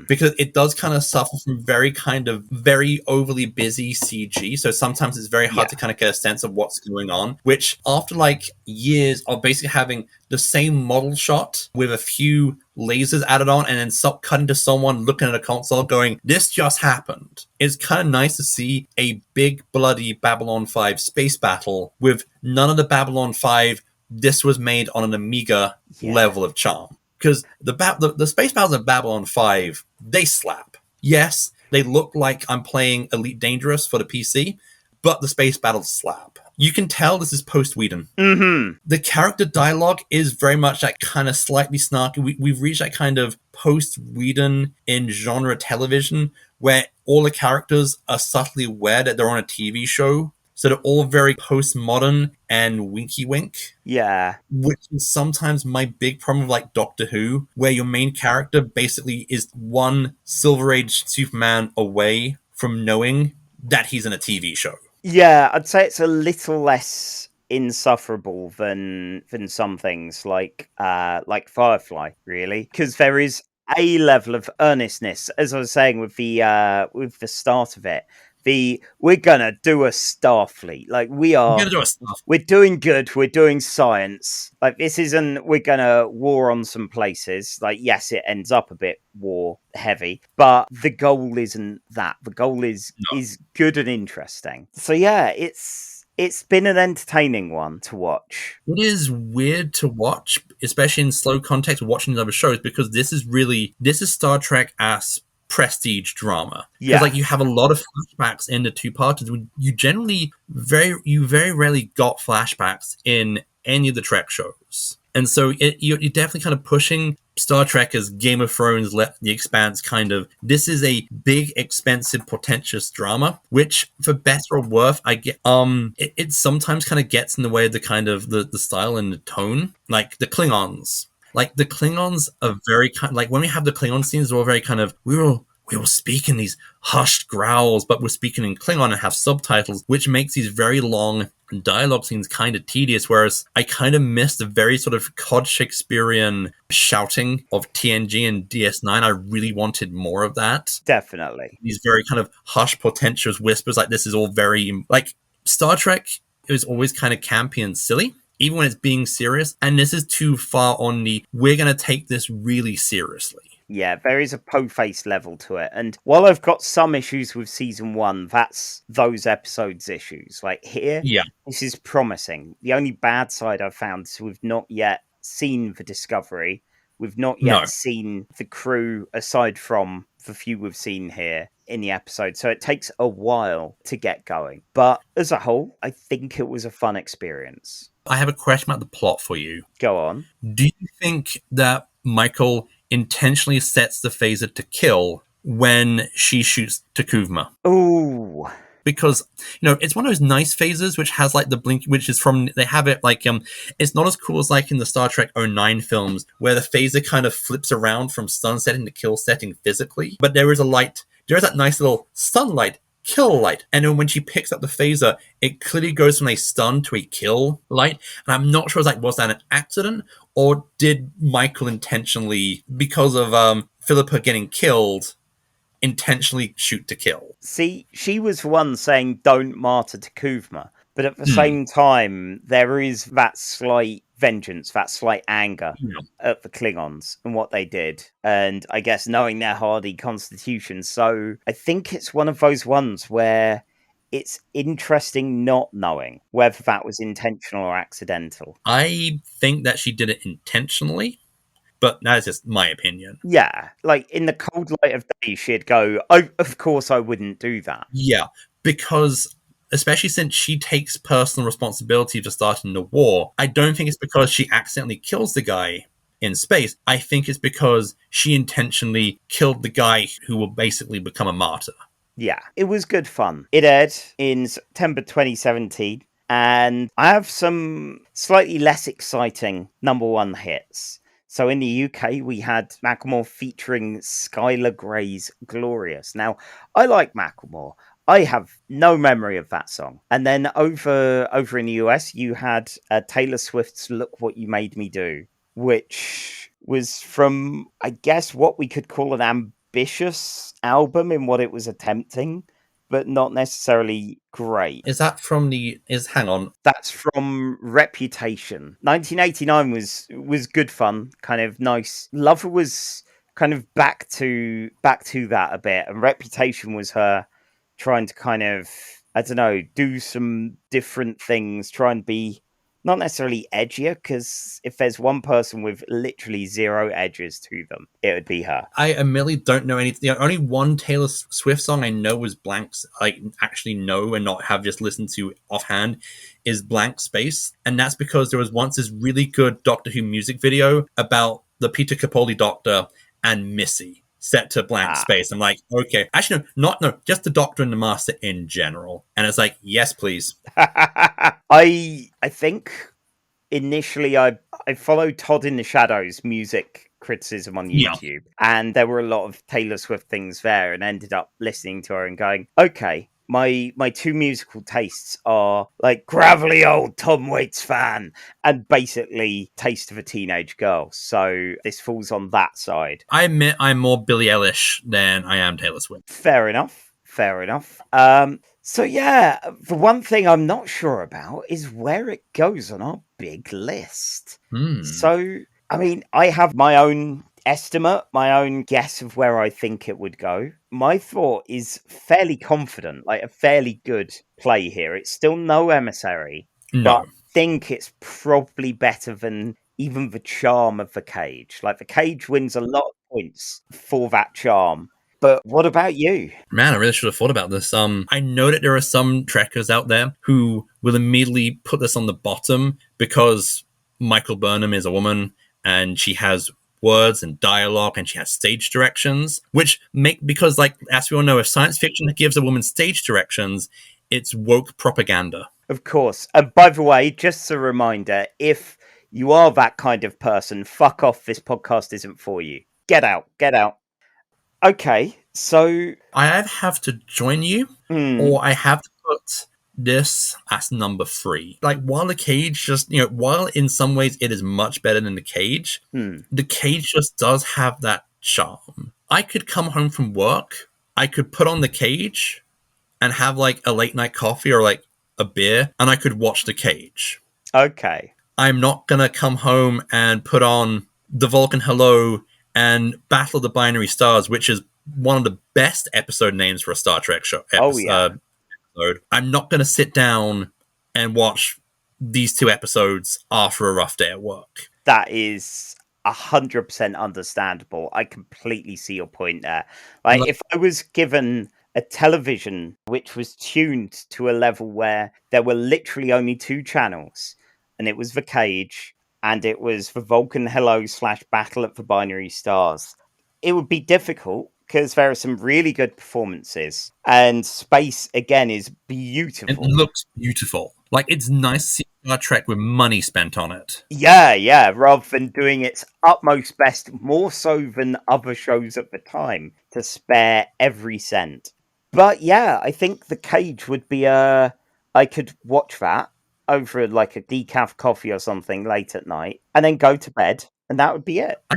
Because it does kind of suffer from very overly busy CG. So sometimes it's very hard to kind of get a sense of what's going on, which after like years of basically having the same model shot with a few lasers added on and then cutting to someone looking at a console going, this just happened. It's kind of nice to see a big bloody Babylon 5 space battle with none of the Babylon 5, this was made on an Amiga level of charm. Because the space battles of Babylon 5, they slap. Yes, they look like I'm playing Elite Dangerous for the PC, but the space battles slap. You can tell this is post-Whedon. The character dialogue is very much that kind of slightly snarky. We've reached that kind of post-Whedon in genre television where all the characters are subtly aware that they're on a TV show. So they're all very postmodern and winky wink, Yeah. which is sometimes my big problem with like Doctor Who, where your main character basically is one Silver Age Superman away from knowing that he's in a TV show. Yeah, I'd say it's a little less insufferable than some things like Firefly, really, because there is a level of earnestness, as I was saying with the start of it. We're gonna do a Starfleet, like We're gonna do a stuff. we're doing good, we're doing science. Like this isn't we're gonna war on some places. Like yes, it ends up a bit war heavy, but the goal isn't that. The goal is good and interesting. So yeah, it's been an entertaining one to watch. It is weird to watch, especially in slow context watching other shows, because this is Star Trek as prestige drama. Yeah. Because like you have a lot of flashbacks in the two-parters. You very rarely got flashbacks in any of the Trek shows. And so you're definitely kind of pushing Star Trek as Game of Thrones, The Expanse kind of. This is a big, expensive, portentous drama, which for better or worse, I get. It sometimes kind of gets in the way of the kind of the style and the tone, like the Klingons. Like the Klingons are very kind. Like when we have the Klingon scenes, they're all very kind of we will speak in these hushed growls, but we're speaking in Klingon and have subtitles, which makes these very long dialogue scenes kind of tedious, whereas I kind of miss the very sort of Cod Shakespearean shouting of TNG and DS9. I really wanted more of that. Definitely. These very kind of hushed, portentous whispers, like this is all very... Like, Star Trek is always kind of campy and silly, even when it's being serious, and this is too far on the, we're going to take this really seriously. Yeah, there is a po-faced level to it. And while I've got some issues with season 1, that's those episodes' issues. Like here, this is promising. The only bad side I've found is we've not yet seen the Discovery. We've not yet seen the crew, aside from the few we've seen here in the episode. So it takes a while to get going. But as a whole, I think it was a fun experience. I have a question about the plot for you. Go on. Do you think that Michael intentionally sets the phaser to kill when she shoots Takuvma? Ooh. Because, it's one of those nice phasers which has like the blink, which is from, they have it like, it's not as cool as like in the Star Trek 09 films where the phaser kind of flips around from stun setting to kill setting physically. But there is that nice little sunlight kill light, and then when she picks up the phaser, it clearly goes from a stun to a kill light, and I'm not sure was that an accident, or did Michael intentionally, because of Philippa getting killed, intentionally shoot to kill? See, she was the one saying don't martyr Takuvma, but at the same time there is that slight vengeance, that slight anger at the Klingons and what they did, and I guess knowing their hardy constitution. So I think it's one of those ones where it's interesting not knowing whether that was intentional or accidental. I think that she did it intentionally, but that is just my opinion. Yeah, like in the cold light of day, she'd go, oh, of course I wouldn't do that. Yeah, because especially since she takes personal responsibility for starting the war, I don't think it's because she accidentally kills the guy in space. I think it's because she intentionally killed the guy who will basically become a martyr. Yeah, it was good fun. It aired in September 2017, and I have some slightly less exciting number one hits. So in the UK, we had Macklemore featuring Skylar Grey's Glorious. Now, I like Macklemore. I have no memory of that song. And then over in the US, you had Taylor Swift's Look What You Made Me Do, which was from, I guess, what we could call an ambitious album in what it was attempting, but not necessarily great. Is that from hang on. That's from Reputation. 1989 was good fun, kind of nice. Lover was kind of back to that a bit, and Reputation was her trying to kind of, I don't know, do some different things, try and be not necessarily edgier, because if there's one person with literally zero edges to them, it would be her. I admittedly don't know anything. The only one Taylor Swift song I know was Blanks. I actually know and not have just listened to offhand is Blank Space. And that's because there was once this really good Doctor Who music video about the Peter Capaldi Doctor and Missy. set to blank space. I'm like, okay, actually, no, just the Doctor and the Master in general. And it's like, yes, please. I think initially I followed Todd in the Shadows music criticism on YouTube, and there were a lot of Taylor Swift things there, and ended up listening to her and going, okay, my two musical tastes are like gravelly old Tom Waits fan and basically Taste of a Teenage Girl. So this falls on that side. I admit I'm more Billie Eilish than I am Taylor Swift. Fair enough. So yeah, the one thing I'm not sure about is where it goes on our big list. So, I mean, I have my own estimate, my own guess of where I think it would go. My thought is fairly confident, like a fairly good play here. It's still no Emissary, but I think it's probably better than even the charm of the Cage. Like the Cage wins a lot of points for that charm. But what about you? Man, I really should have thought about this. I know that there are some trekkers out there who will immediately put this on the bottom because Michael Burnham is a woman and she has words and dialogue and she has stage directions, which because like, as we all know, if science fiction gives a woman stage directions, it's woke propaganda. Of course. And by the way, just a reminder, if you are that kind of person, fuck off. This podcast isn't for you. Get out. Okay, so I either have to join you or I have to put this as number 3. Like, while the Cage just, while in some ways it is much better than the Cage, the Cage just does have that charm. I could come home from work, I could put on the Cage and have like a late night coffee or like a beer, and I could watch the Cage. Okay. I'm not gonna come home and put on the Vulcan Hello and Battle of the Binary Stars, which is one of the best episode names for a Star Trek show. Episode. I'm not going to sit down and watch these 2 episodes after a rough day at work. That is 100% understandable. I completely see your point there. Like, if I was given a television which was tuned to a level where there were literally only 2 channels, and it was the Cage, and it was the Vulcan Hello / Battle at the Binary Stars, it would be difficult because there are some really good performances, and space again is beautiful. It looks beautiful. Like, it's nice to see Star Trek with money spent on it. Yeah, rather than doing its utmost best, more so than other shows at the time, to spare every cent. But yeah, I think the Cage would be I could watch that over like a decaf coffee or something late at night, and then go to bed, and that would be it. I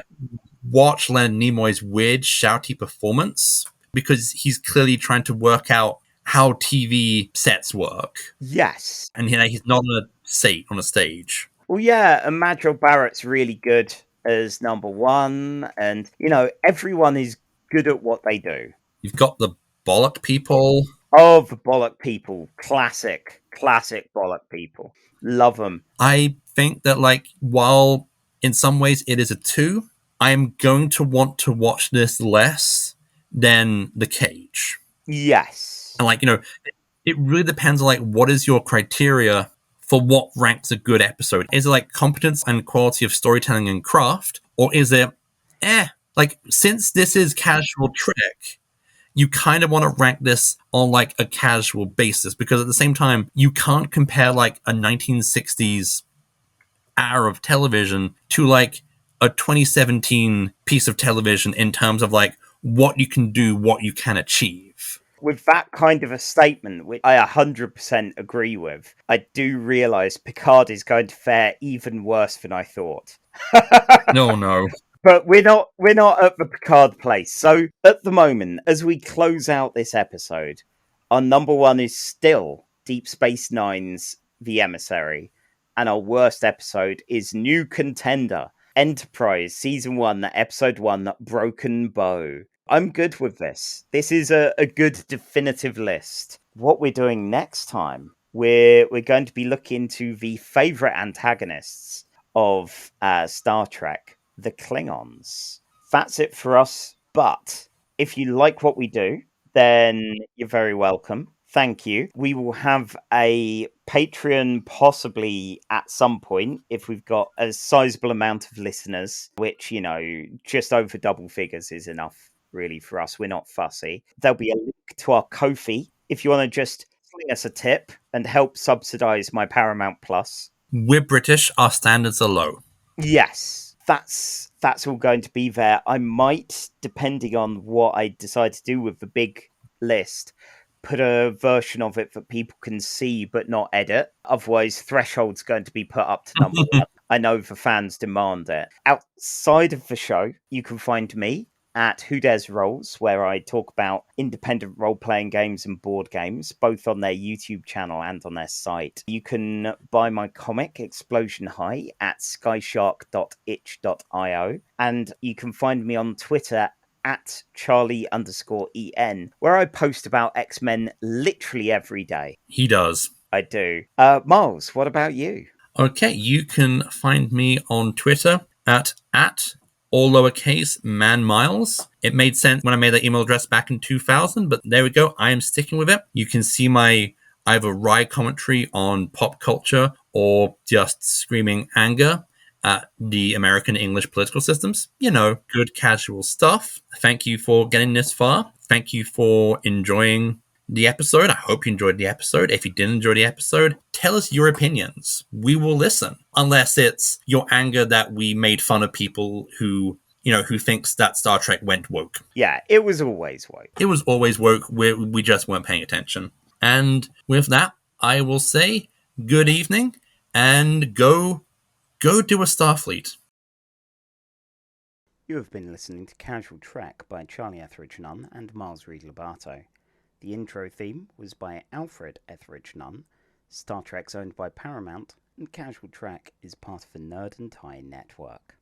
watch Leonard Nimoy's weird, shouty performance because he's clearly trying to work out how TV sets work. Yes. And he's not on a stage. Well, yeah, and Majel Barrett's really good as number 1, and, everyone is good at what they do. You've got the Bollock people. Oh, the Bollock people. Classic Bollock people. Love them. I think that, like, while in some ways it is a 2, I'm going to want to watch this less than The Cage. Yes. And, like, it really depends on, like, what is your criteria for what ranks a good episode? Is it, like, competence and quality of storytelling and craft? Or is it, like, since this is casual Trek, you kind of want to rank this on, like, a casual basis, because at the same time, you can't compare, like, a 1960s hour of television to, like, a 2017 piece of television in terms of, like, what you can do, what you can achieve. With that kind of a statement, which I 100% agree with, I do realise Picard is going to fare even worse than I thought. No. But we're not at the Picard place. So at the moment, as we close out this episode, our number 1 is still Deep Space Nine's The Emissary, and our worst episode is New Contender, Enterprise, Season 1, Episode 1, Broken Bow. I'm good with this. This is a good definitive list. What we're doing next time, we're going to be looking to the favourite antagonists of Star Trek, the Klingons. That's it for us. But if you like what we do, then you're very welcome. Thank you. We will have a Patreon possibly at some point if we've got a sizable amount of listeners, which, just over double figures is enough really, for us. We're not fussy. There'll be a link to our Ko-fi if you want to just sling us a tip and help subsidize my Paramount Plus. We're British. Our standards are low. Yes, that's all going to be there. I might, depending on what I decide to do with the big list, put a version of it that people can see but not edit. Otherwise, Threshold's going to be put up to number one. I know the fans demand it. Outside of the show, you can find me at Who Dares Rolls, where I talk about independent role-playing games and board games, both on their YouTube channel and on their site. You can buy my comic, Explosion High, at skyshark.itch.io, and you can find me on Twitter at Charlie_EN, where I post about X-Men literally every day. He does. I do. Miles, what about you? Okay, you can find me on Twitter at all lowercase man miles. It made sense when I made that email address back in 2000, but there we go. I am sticking with it. You can see my either wry commentary on pop culture or just screaming anger at the American English political systems. You know, good casual stuff. Thank you for getting this far. Thank you for enjoying the episode. I hope you enjoyed the episode. If you didn't enjoy the episode, tell us your opinions. We will listen. Unless it's your anger that we made fun of people who thinks that Star Trek went woke. Yeah, it was always woke. It was always woke. We just weren't paying attention. And with that, I will say good evening and go do a Starfleet. You have been listening to Casual Trek by Charlie Etheridge-Nunn and Miles Reid-Lobatto. The intro theme was by Alfred Etheridge-Nunn. Star Trek's owned by Paramount, and Casual Trek is part of the Nerd and Tie network.